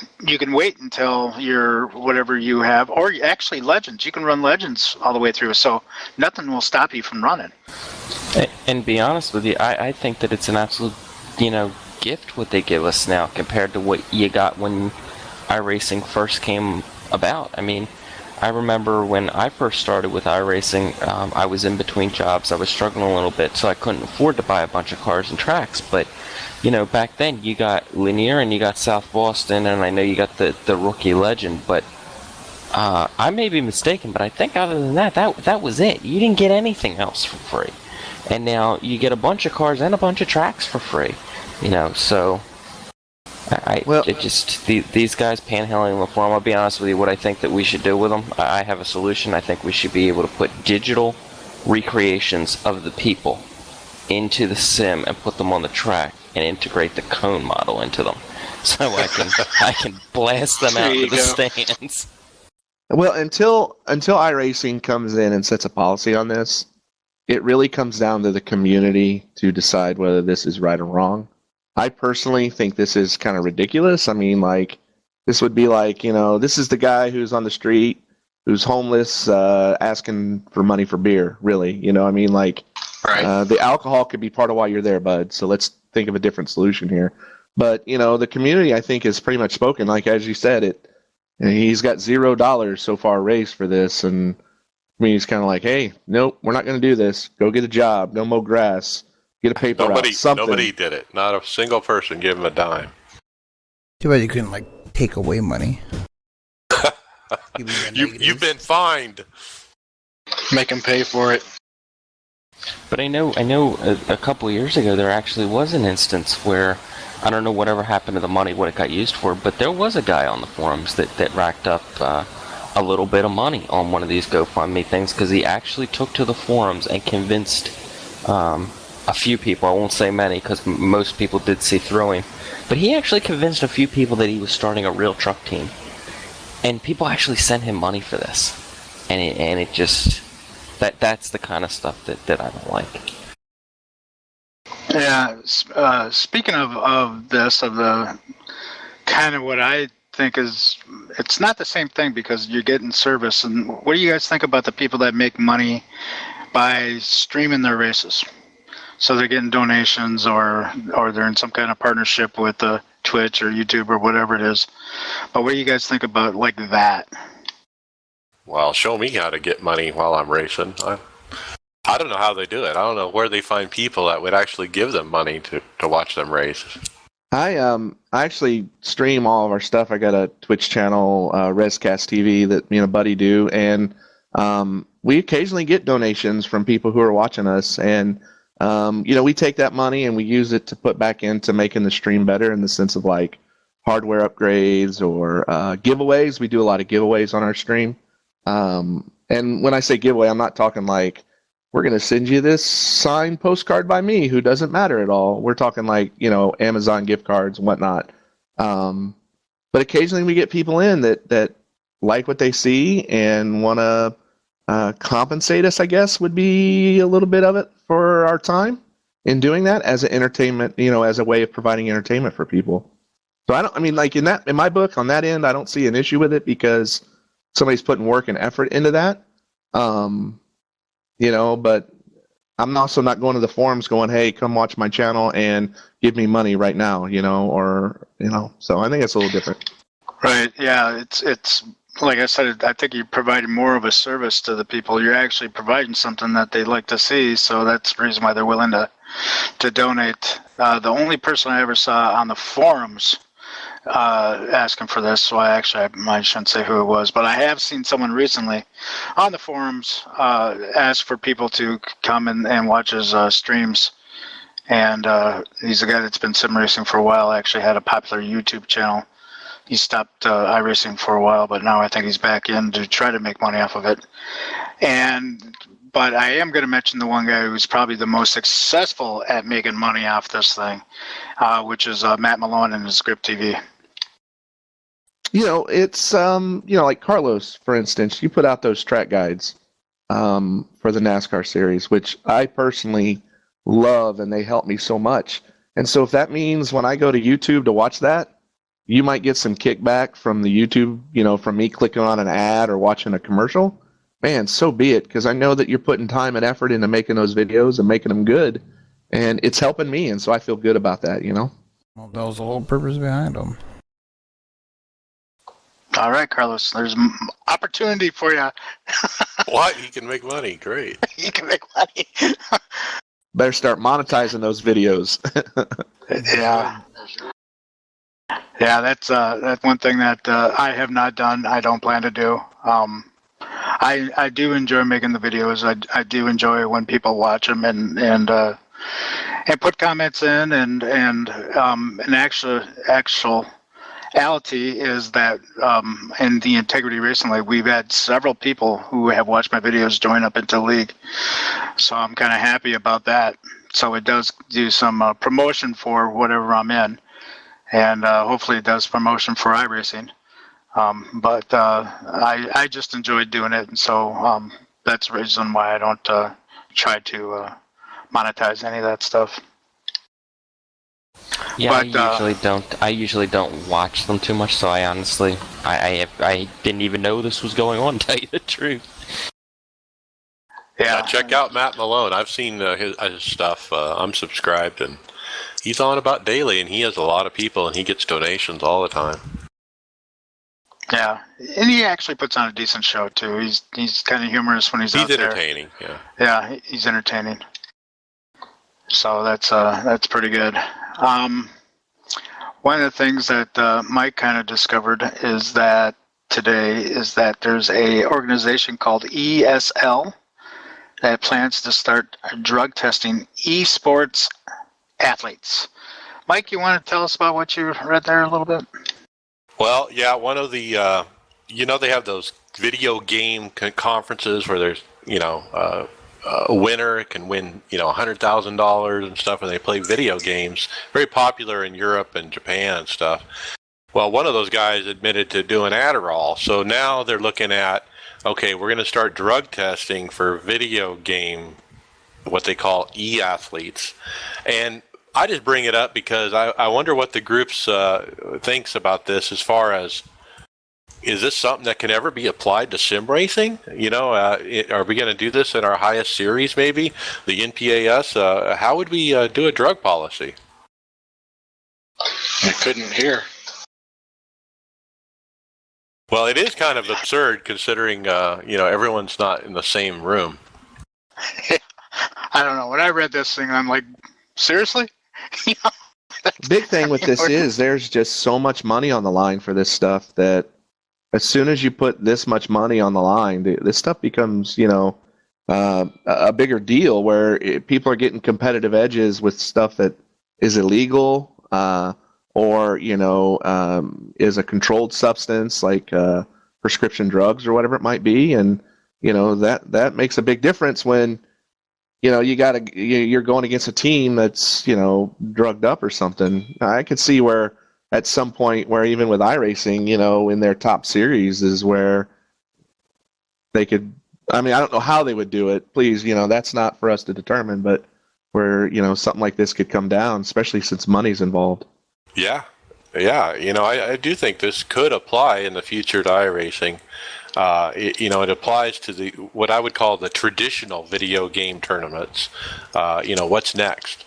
wait until you're whatever you have, or actually Legends. You can run Legends all the way through, so nothing will stop you from running. And be honest with you, I think that it's an absolute, gift what they give us now compared to what you got when iRacing first came about. I mean, I remember when I first started with iRacing, I was in between jobs. I was struggling a little bit, so I couldn't afford to buy a bunch of cars and tracks. But, back then you got Linear and you got South Boston, and I know you got the Rookie Legend. But I may be mistaken, but I think other than that was it. You didn't get anything else for free. And now you get a bunch of cars and a bunch of tracks for free. So... these guys panhandling the forum, I'll be honest with you, what I think that we should do with them, I have a solution. I think we should be able to put digital recreations of the people into the sim and put them on the track and integrate the cone model into them. So I can blast them out to the stands. Well, until iRacing comes in and sets a policy on this, it really comes down to the community to decide whether this is right or wrong. I personally think this is kind of ridiculous. I mean, this would be like, this is the guy who's on the street, who's homeless, asking for money for beer, really. Right. The alcohol could be part of why you're there, bud. So let's think of a different solution here. But, the community, I think, has pretty much spoken. Like, as you said, he's got $0 so far raised for this. And he's kind of like, hey, nope, we're not going to do this. Go get a job. No mow grass. Get a paper out, something. Nobody did it. Not a single person gave him a dime. Too bad you couldn't take away money. You've been fined. Make them pay for it. But I know a couple of years ago there actually was an instance where, I don't know whatever happened to the money, what it got used for, but there was a guy on the forums that racked up a little bit of money on one of these GoFundMe things because he actually took to the forums and convinced a few people, I won't say many because most people did see through him, but he actually convinced a few people that he was starting a real truck team. And people actually sent him money for this. And it just, that's the kind of stuff that I don't like. Yeah, speaking of the kind of what I think is, it's not the same thing because you're getting service. And what do you guys think about the people that make money by streaming their races? So they're getting donations or they're in some kind of partnership with the Twitch or YouTube or whatever it is. But what do you guys think about like that? Well, show me how to get money while I'm racing. I don't know how they do it. I don't know where they find people that would actually give them money to watch them race. I actually stream all of our stuff. I got a Twitch channel, Rescast TV, that me and a buddy do, and we occasionally get donations from people who are watching us, and we take that money and we use it to put back into making the stream better in the sense of like hardware upgrades or giveaways. We do a lot of giveaways on our stream, and when I say giveaway, I'm not talking like we're going to send you this signed postcard by me who doesn't matter at all. We're talking like, Amazon gift cards and whatnot. But occasionally we get people in that like what they see and want to compensate us, I guess, would be a little bit of it for our time in doing that as an entertainment, as a way of providing entertainment for people. So in my book, on that end, I don't see an issue with it because somebody's putting work and effort into that. But I'm also not going to the forums going, hey, come watch my channel and give me money right now, so I think it's a little different. Right. Yeah. It's like I said, I think you're providing more of a service to the people. You're actually providing something that they like to see. So that's the reason why they're willing to donate. The only person I ever saw on the forums asking for this, so I shouldn't say who it was, but I have seen someone recently on the forums ask for people to come and watch his streams, and he's a guy that's been sim racing for a while. Actually had a popular YouTube channel. He stopped iRacing for a while, but now I think he's back in to try to make money off of it. But I am going to mention the one guy who's probably the most successful at making money off this thing, which is Matt Malone and his Script TV. It's like Carlos, for instance. You put out those track guides for the NASCAR series, which I personally love, and they help me so much. And so if that means when I go to YouTube to watch that, you might get some kickback from the YouTube, from me clicking on an ad or watching a commercial, man, so be it, because I know that you're putting time and effort into making those videos and making them good, and it's helping me, and so I feel good about that, Well, that was the whole purpose behind them. All right, Carlos, there's opportunity for you. What? You can make money. Great. You can make money. Better start monetizing those videos. Yeah. Yeah, that's one thing that I have not done. I don't plan to do. I do enjoy making the videos. I do enjoy when people watch them and put comments in and actuality is that in the Integrity recently, we've had several people who have watched my videos join up into the league. So I'm kind of happy about that. So it does do some promotion for whatever I'm in. And hopefully it does promotion for iRacing. But I just enjoyed doing it. And so that's the reason why I don't try to monetize any of that stuff. Yeah, But, I usually don't watch them too much, so I honestly, I didn't even know this was going on, to tell you the truth. Yeah. Check out Matt Malone. I've seen his stuff. I'm subscribed, and he's on about daily, and he has a lot of people, and he gets donations all the time. Yeah, and he actually puts on a decent show too. He's kind of humorous when he's out there. He's entertaining. Yeah. Yeah, he's entertaining. So that's pretty good. One of the things that Mike kind of discovered is that there's a organization called ESL that plans to start drug testing esports athletes. Mike, you want to tell us about what you read there a little bit? Well, yeah, one of the, they have those video game conferences where there's, a winner can win, $100,000 and stuff, and they play video games. Very popular in Europe and Japan and stuff. Well, one of those guys admitted to doing Adderall, so now they're looking at, okay, we're going to start drug testing for video game, what they call e-athletes. And I just bring it up because I wonder what the groups thinks about this as far as, is this something that can ever be applied to sim racing? Are we going to do this in our highest series maybe, the NPAS? How would we do a drug policy? I couldn't hear. Well, it is kind of absurd considering, everyone's not in the same room. I don't know. When I read this thing, I'm like, seriously? Big thing with this is there's just so much money on the line for this stuff that as soon as you put this much money on the line, this stuff becomes, a bigger deal where people are getting competitive edges with stuff that is illegal or, is a controlled substance like prescription drugs or whatever it might be. And, that makes a big difference when, you're going against a team that's, drugged up or something. I could see where at some point where even with iRacing, in their top series is where they could, I don't know how they would do it. Please, that's not for us to determine, but where, something like this could come down, especially since money's involved. Yeah. I do think this could apply in the future to iRacing. It applies to what I would call the traditional video game tournaments. What's next?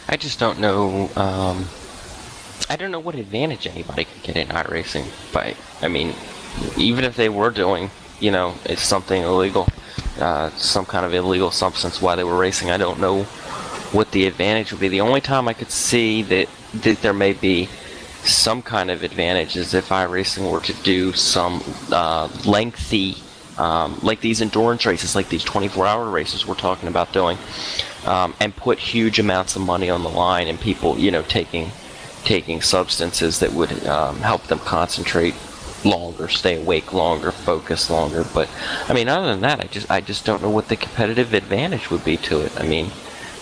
I just don't know. I don't know what advantage anybody could get in iRacing. Even if they were doing, it's something illegal, some kind of illegal substance while they were racing, I don't know what the advantage would be. The only time I could see that there may be some kind of advantage is if iRacing were to do some lengthy, like these endurance races, like these 24-hour races we're talking about doing, and put huge amounts of money on the line and people, taking substances that would help them concentrate longer, stay awake longer, focus longer. But other than that, I just don't know what the competitive advantage would be to it.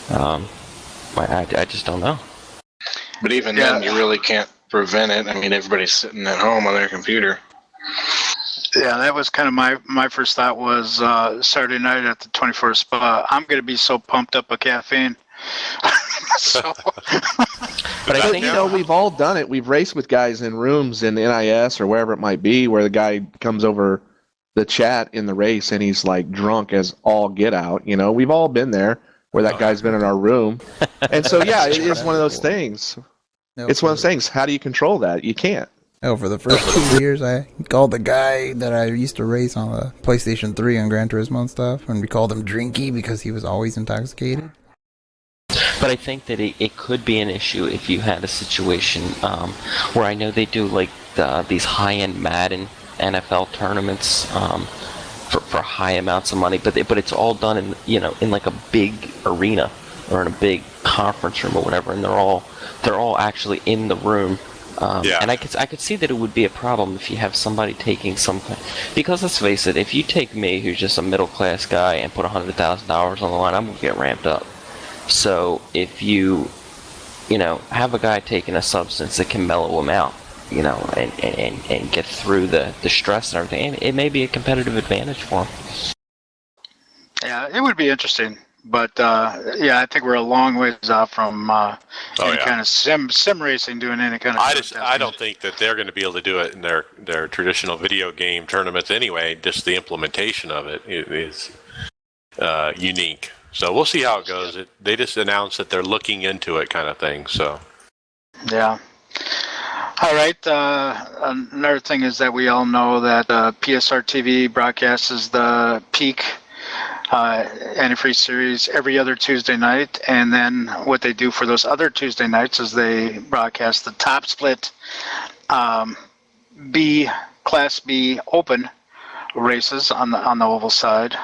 I just don't know. But even then, you really can't prevent it. Everybody's sitting at home on their computer. Yeah, that was kind of my first thought was Saturday night at the 24 Spa. I'm going to be so pumped up with caffeine. But I think, we've all done it. We've raced with guys in rooms in NIS or wherever it might be where the guy comes over the chat in the race and he's like drunk as all get out. We've all been there where that guy's been in our room. And so, yeah, it is one of those things. It's one of those things. How do you control that? You can't. Oh, for the first 2 years, I called the guy that I used to race on the PlayStation 3 on Gran Turismo and stuff, and we called him Drinky because he was always intoxicated. But I think that it could be an issue if you had a situation where I know they do like these high-end Madden NFL tournaments for high amounts of money, but it's all done in like a big arena or in a big conference room or whatever, and they're all actually in the room. And I could see that it would be a problem if you have somebody taking something, because let's face it, if you take me, who's just a middle class guy, and put $100,000 on the line, I'm gonna get ramped up. So if you have a guy taking a substance that can mellow him out, and get through the stress and everything, it may be a competitive advantage for him. Yeah, it would be interesting. But I think we're a long ways off from any kind of sim racing, doing any kind of. I don't think that they're going to be able to do it in their traditional video game tournaments anyway. Just the implementation of it is unique. So we'll see how it goes. They just announced that they're looking into it, kind of thing. So. Yeah. All right. Another thing is that we all know that PSR TV broadcasts the Peak antifreeze series every other Tuesday night, and then what they do for those other Tuesday nights is they broadcast the top split Class B Open races on the oval side,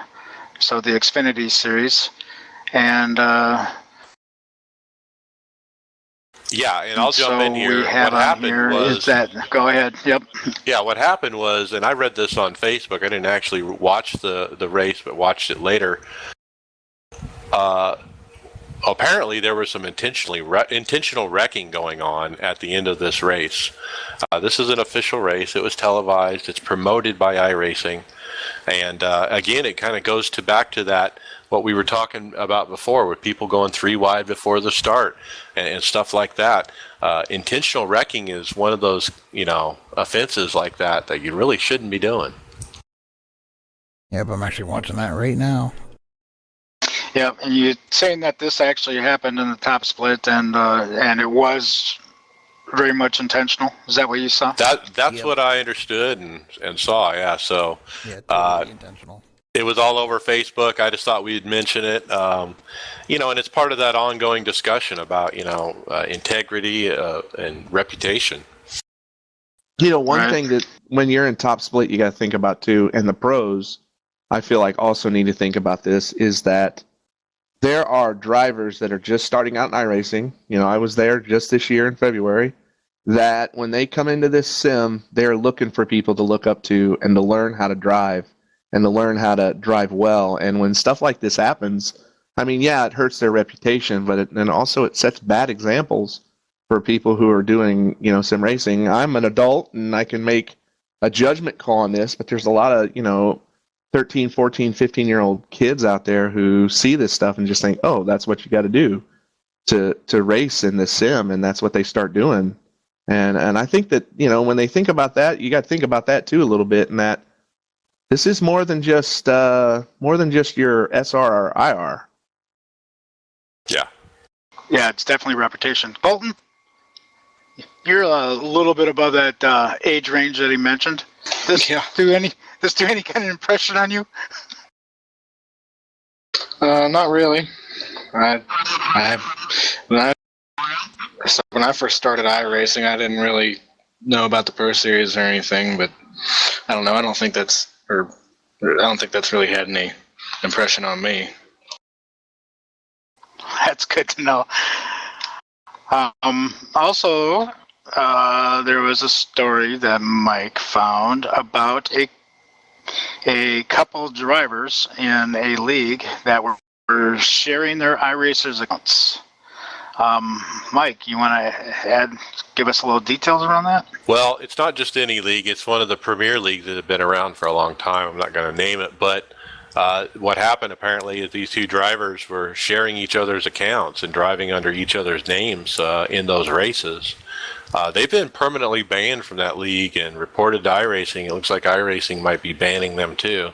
so the Xfinity series, and and I'll jump in here. What happened was go ahead. Yep. Yeah, what happened was, and I read this on Facebook. I didn't actually watch the race, but watched it later. Apparently, there was some intentional wrecking going on at the end of this race. This is an official race. It was televised. It's promoted by iRacing, and again, it kind of goes back to that. What we were talking about before, with people going 3 wide before the start and stuff like that. Intentional wrecking is one of those, offenses like that you really shouldn't be doing. Yep, I'm actually watching that right now. Yeah, and you're saying that this actually happened in the top split, and it was very much intentional. Is that what you saw? That's Yep. what I understood and saw. Yeah, so Yeah, totally intentional. it was all over Facebook. I just thought we'd mention it. And it's part of that ongoing discussion about integrity and reputation. One Right. thing that when you're in top split, you got to think about too, and the pros, I feel like also need to think about this, is that there are drivers that are just starting out in iRacing. I was there just this year in February, that when they come into this sim, they're looking for people to look up to and to learn how to drive and to learn how to drive well. And when stuff like this happens, I mean, yeah, it hurts their reputation, but and also it sets bad examples for people who are doing, sim racing. I'm an adult and I can make a judgment call on this, but there's a lot of, 13, 14, 15-year-old kids out there who see this stuff and just think, oh, that's what you got to do to race in the sim, and that's what they start doing. And I think that, when they think about that, you got to think about that too a little bit, and that this is more than just your SR or IR. Yeah. Yeah, it's definitely reputation. Colton, you're a little bit above that age range that he mentioned. Does do any kind of impression on you? Not really. When I first started iRacing, I didn't really know about the Pro Series or anything, but I don't know. I don't think that's really had any impression on me. That's good to know. Also, there was a story that Mike found about a couple drivers in a league that were sharing their iRacers accounts. Mike, you want to give us a little details around that? Well, it's not just any league. It's one of the premier leagues that have been around for a long time. I'm not going to name it, but what happened apparently is these two drivers were sharing each other's accounts and driving under each other's names in those races. They've been permanently banned from that league and reported to iRacing. It looks like iRacing might be banning them too.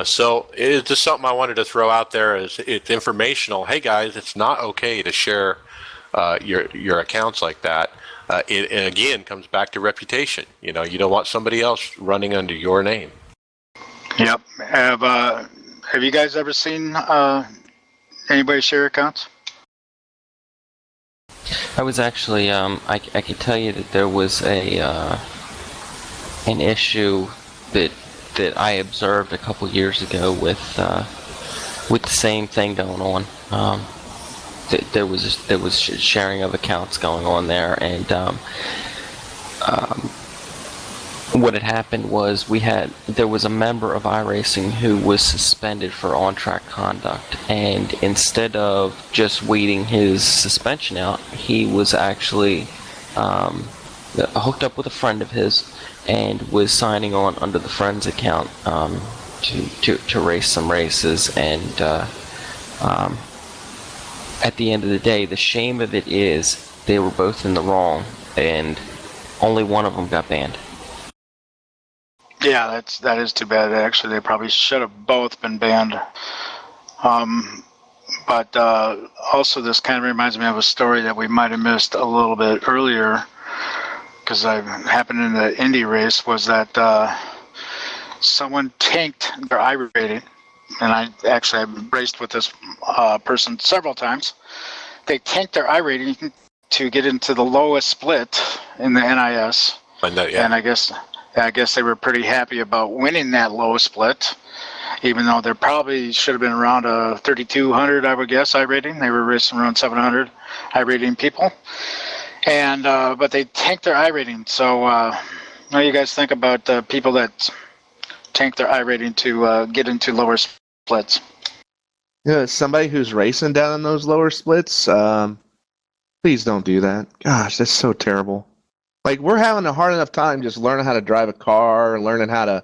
So it's just something I wanted to throw out there as it's informational. Hey guys, it's not okay to share your accounts like that. It again comes back to reputation. You don't want somebody else running under your name. Yep. Have you guys ever seen anybody share accounts? I was actually, I can tell you that there was an issue that I observed a couple years ago with the same thing going on. There was sharing of accounts going on there, and what had happened was there was a member of iRacing who was suspended for on-track conduct, and instead of just waiting his suspension out, he was actually hooked up with a friend of his and was signing on under the friend's account to race some races. And at the end of the day, the shame of it is they were both in the wrong, and only one of them got banned. Yeah, that is too bad. Actually, they probably should have both been banned. But also, this kind of reminds me of a story that we might have missed a little bit earlier, because it happened in the Indy race, was that someone tanked their iRating, and I raced with this person several times. They tanked their iRating to get into the lowest split in the NIS, and I guess they were pretty happy about winning that low split, even though there probably should have been around a 3,200, I would guess, iRating. They were racing around 700 iRating people, and but they tanked their iRating. So what do you guys think about people that tank their iRating to get into lower splits? Somebody who's racing down in those lower splits, please don't do that. Gosh, that's so terrible. Like, we're having a hard enough time just learning how to drive a car, learning how to,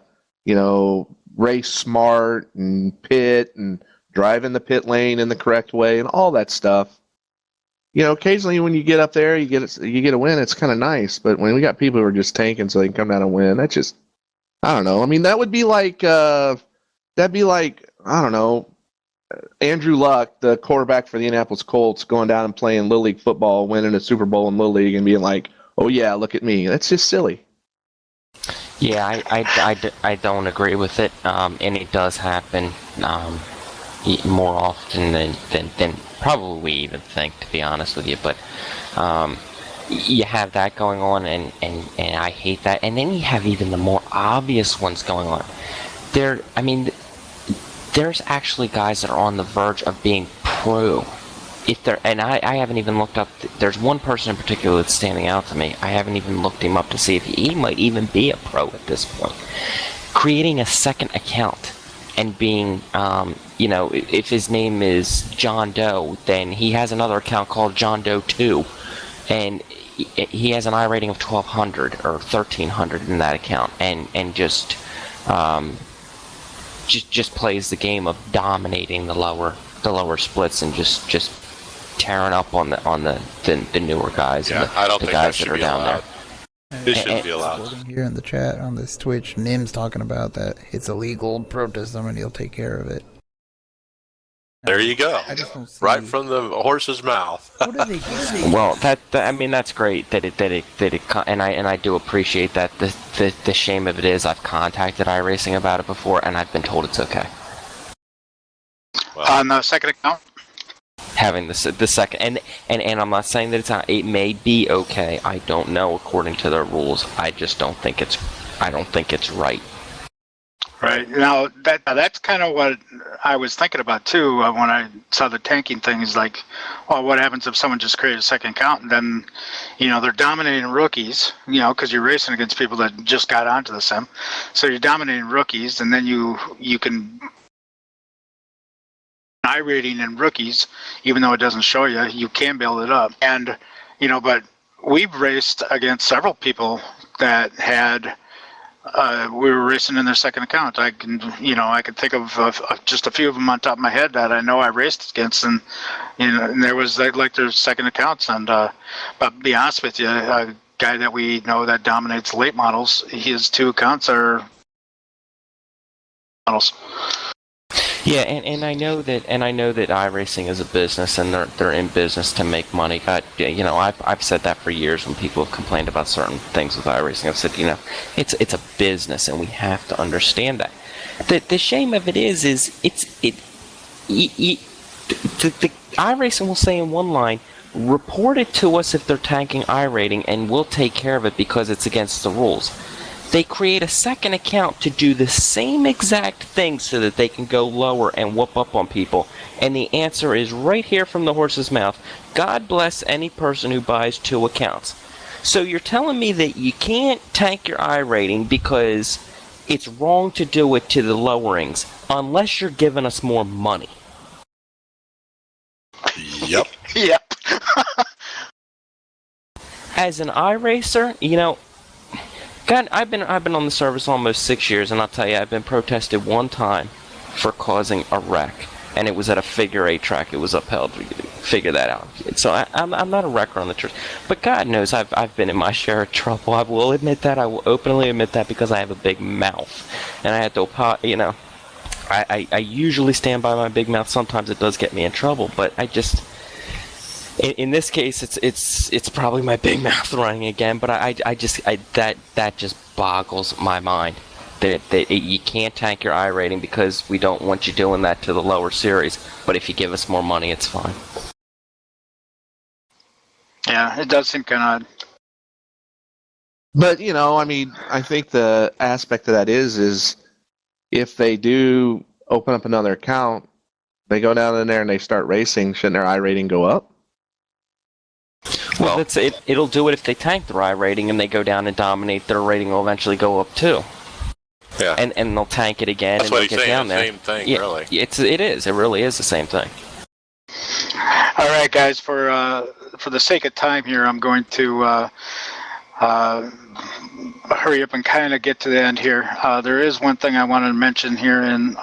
race smart and pit and drive in the pit lane in the correct way and all that stuff. Occasionally when you get up there, you get a win. It's kind of nice, but when we got people who are just tanking so they can come down and win, that's just, I don't know. I mean, that would be like, I don't know, Andrew Luck, the quarterback for the Indianapolis Colts, going down and playing Little League football, winning a Super Bowl in Little League, and being like, "Oh yeah, look at me." That's just silly. Yeah, I don't agree with it, and it does happen more often than probably we even think, to be honest with you. But you have that going on, and I hate that. And then you have even the more obvious ones going on. There's actually guys that are on the verge of being pro. I haven't even looked up. There's one person in particular that's standing out to me. I haven't even looked him up to see if he might even be a pro at this point. Creating a second account and being, if his name is John Doe, then he has another account called John Doe 2, and he has an I rating of 1200 or 1300 in that account, and just plays the game of dominating the lower splits and just tearing up on the newer guys. Yeah, and I don't the think guys that should that are be down allowed. there. This shouldn't be allowed. Here in the chat on this Twitch, Nim's talking about that it's illegal. Protest him and he'll take care of it. There you go. I just don't see Right from the horse's mouth. What are they doing? Well, that's great that it and I do appreciate that. The shame of it is I've contacted iRacing about it before, and I've been told it's okay. Well, On the second account, Having the second, and I'm not saying that it's not. It may be okay. I don't know according to their rules. I just don't think it's. I don't think it's right. right now that's kind of what I was thinking about too when I saw the tanking thing. Is like, well, what happens if someone just created a second account and then, they're dominating rookies, because you're racing against people that just got onto the sim, so you're dominating rookies, and then you can. iRating in rookies, even though it doesn't show you, you can build it up. And, but we've raced against several people that had, we were racing in their second account. I could think of just a few of them on top of my head that I know I raced against, and, and there was like their second accounts. And, but to be honest with you, a guy that we know that dominates late models, his two accounts are models. Yeah, and I know that iRacing is a business, and they're in business to make money. I've said that for years when people have complained about certain things with iRacing. I've said, it's a business, and we have to understand that. The shame of it is the iRacing will say in one line, report it to us if they're tanking iRating, and we'll take care of it because it's against the rules. They create a second account to do the same exact thing so that they can go lower and whoop up on people. And the answer is right here from the horse's mouth. God bless any person who buys two accounts. So you're telling me that you can't tank your I rating because it's wrong to do it to the lowerings unless you're giving us more money. Yep. Yep. As an iRacer, God, I've been on the service almost 6 years, and I'll tell you, I've been protested one time for causing a wreck, and it was at a figure 8 track. It was upheld. Figure that out. So I'm not a wrecker on the track, but God knows I've been in my share of trouble. I will admit that. I will openly admit that because I have a big mouth, and I had to, I usually stand by my big mouth. Sometimes it does get me in trouble, but I just. In this case, it's probably my big mouth running again, but that just boggles my mind that you can't tank your I rating because we don't want you doing that to the lower series. But if you give us more money, it's fine. Yeah, it does seem kind of odd. But I think the aspect of that is if they do open up another account, they go down in there and they start racing, shouldn't their I rating go up? Well, it'll do it if they tank their I rating and they go down and dominate. Their rating will eventually go up too. Yeah. And they'll tank it again. That's and what they'll he's get down saying. there. Same thing, yeah, really. It really is the same thing. All right, guys. For the sake of time here, I'm going to hurry up and kind of get to the end here. There is one thing I wanted to mention here in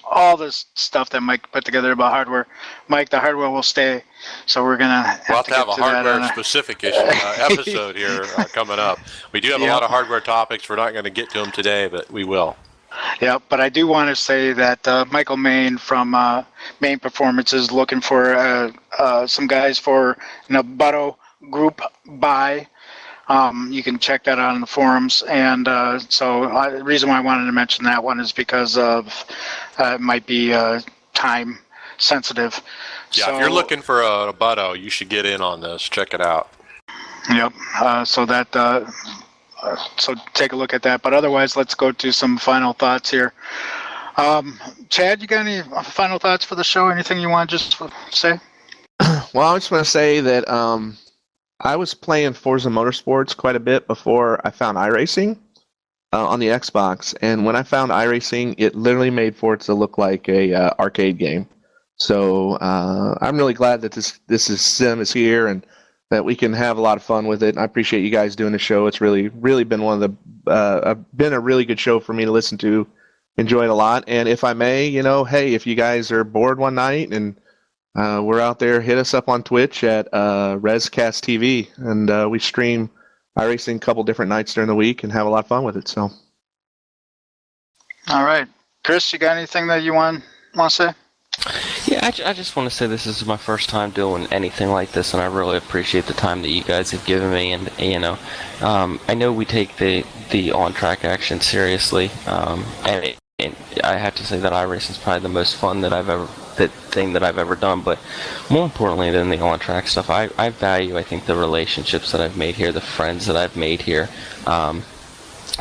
all this stuff that Mike put together about hardware. Mike, the hardware will stay, so we're going to have to have get a to that hardware-specific episode here coming up. We do have a lot of hardware topics. We're not going to get to them today, but we will. Yeah, but I do want to say that Michael Main from Main Performance is looking for some guys for an Abuto group buy. You can check that out on the forums. And the reason why I wanted to mention that one is because of it might be time sensitive. Yeah, so, if you're looking for a Abuto, you should get in on this. Check it out. Yep. So take a look at that. But otherwise, let's go to some final thoughts here. Chad, you got any final thoughts for the show? Anything you want to just say? Well, I just want to say that I was playing Forza Motorsports quite a bit before I found iRacing on the Xbox, and when I found iRacing, it literally made Forza look like a arcade game. So I'm really glad that this sim is here and that we can have a lot of fun with it. I appreciate you guys doing the show. It's really been one of the been a really good show for me to listen to. Enjoy it a lot. And if I may, hey, if you guys are bored one night and we're out there, hit us up on Twitch at ResCast TV, and we stream iRacing a couple different nights during the week and have a lot of fun with it. So, all right, Chris, you got anything that you want to say? Yeah, I just want to say this is my first time doing anything like this, and I really appreciate the time that you guys have given me. And I know we take the on-track action seriously, and I have to say that iRacing is probably the most fun that I've ever done. But more importantly than the on-track stuff, I value, I think, the relationships that I've made here, the friends that I've made here.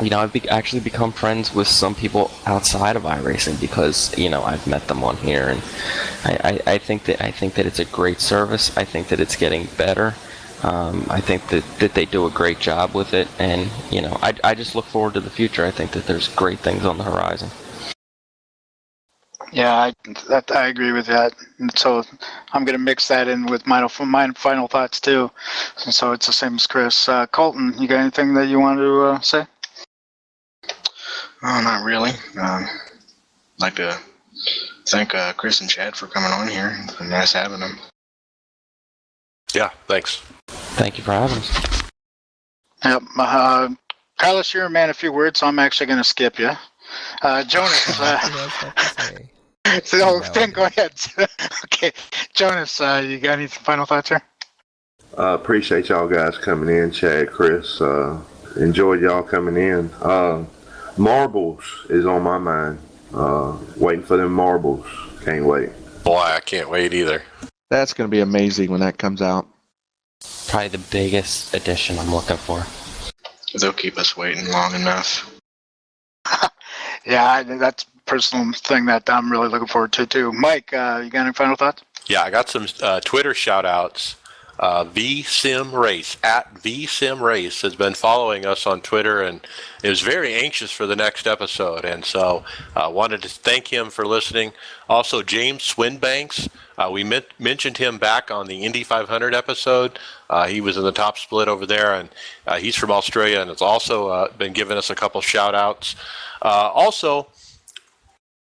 I've actually become friends with some people outside of iRacing because I've met them on here, and I think that it's a great service. I think that it's getting better. I think that they do a great job with it, and I just look forward to the future. I think that there's great things on the horizon. Yeah, I agree with that. And so I'm going to mix that in with my final thoughts too. So it's the same as Chris. Colton, you got anything that you want to say? Oh, not really. I'd like to thank Chris and Chad for coming on here. It's been nice having them. Yeah, thanks. Thank you for having us. Yep. Carlos, you're a man of few words, so I'm actually going to skip you. Jonas. Go ahead. Okay. Jonas, you got any final thoughts here? Appreciate y'all guys coming in, Chad, Chris. Enjoyed y'all coming in. Marbles is on my mind. Waiting for them marbles. Can't wait. Boy, I can't wait either. that's going to be amazing when that comes out. Probably the biggest addition I'm looking for. They'll keep us waiting long enough. Yeah, that's a personal thing that I'm really looking forward to, too. Mike, you got any final thoughts? Yeah, I got some Twitter shout-outs. VSimRace, at VSimRace, has been following us on Twitter and is very anxious for the next episode. And so I wanted to thank him for listening. Also, James Swinbanks, we mentioned him back on the Indy 500 episode. He was in the top split over there, and he's from Australia and has also been giving us a couple shout-outs. Also,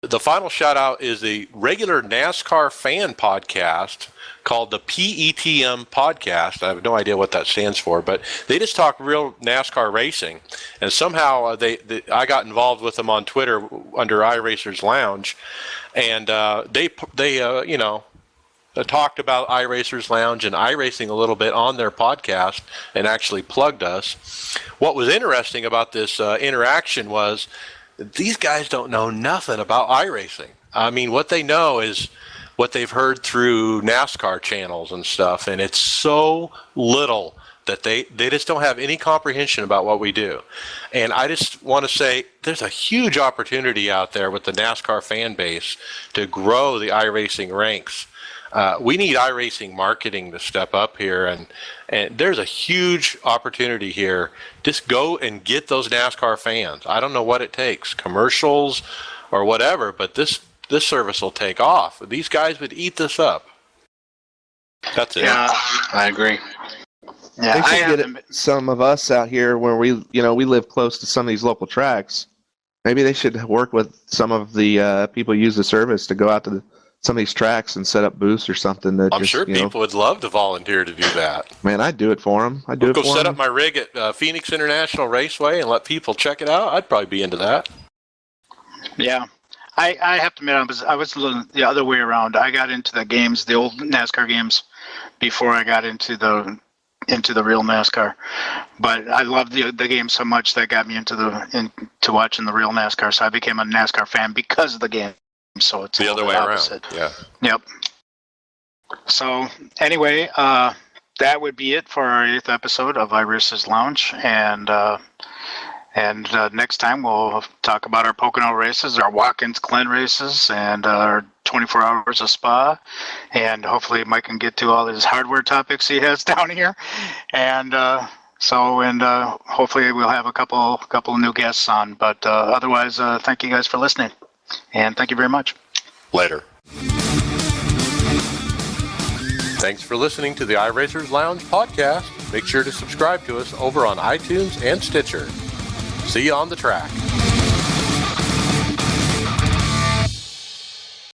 the final shout-out is the regular NASCAR fan podcast called the PETM Podcast. I have no idea what that stands for, but they just talk real NASCAR racing. And somehow I got involved with them on Twitter under iRacers Lounge, and they talked about iRacers Lounge and iRacing a little bit on their podcast and actually plugged us. What was interesting about this interaction was these guys don't know nothing about iRacing. I mean, what they know is what they've heard through NASCAR channels and stuff, and it's so little that they just don't have any comprehension about what we do. And I just want to say there's a huge opportunity out there with the NASCAR fan base to grow the iRacing ranks. We need iRacing marketing to step up here, and there's a huge opportunity here. Just go and get those NASCAR fans. I don't know what it takes, commercials or whatever, but this service will take off. These guys would eat this up. That's it. Yeah, I agree. Yeah, They should get some of us out here where we live close to some of these local tracks. Maybe they should work with some of the people who use the service to go out to some of these tracks and set up booths or something. I'm sure people would love to volunteer to do that. Man, I'd do it for them. I'd do it for them. Go set up my rig at Phoenix International Raceway and let people check it out. I'd probably be into that. Yeah. I have to admit, I was a little the other way around. I got into the games, the old NASCAR games, before I got into the real NASCAR. But I loved the game so much that got me into watching the real NASCAR. So I became a NASCAR fan because of the game. So it's The other way opposite. around. Yeah. Yep. So anyway, that would be it for our 8th episode of iRacers Lounge, and next time we'll talk about our Pocono races, our Watkins Glen races, and our 24 hours of Spa, and hopefully Mike can get to all his hardware topics he has down here, and hopefully we'll have a couple of new guests on. But otherwise, thank you guys for listening, and thank you very much. Later. Thanks for listening to the iRacers Lounge podcast. Make sure to subscribe to us over on iTunes and Stitcher. See you on the track.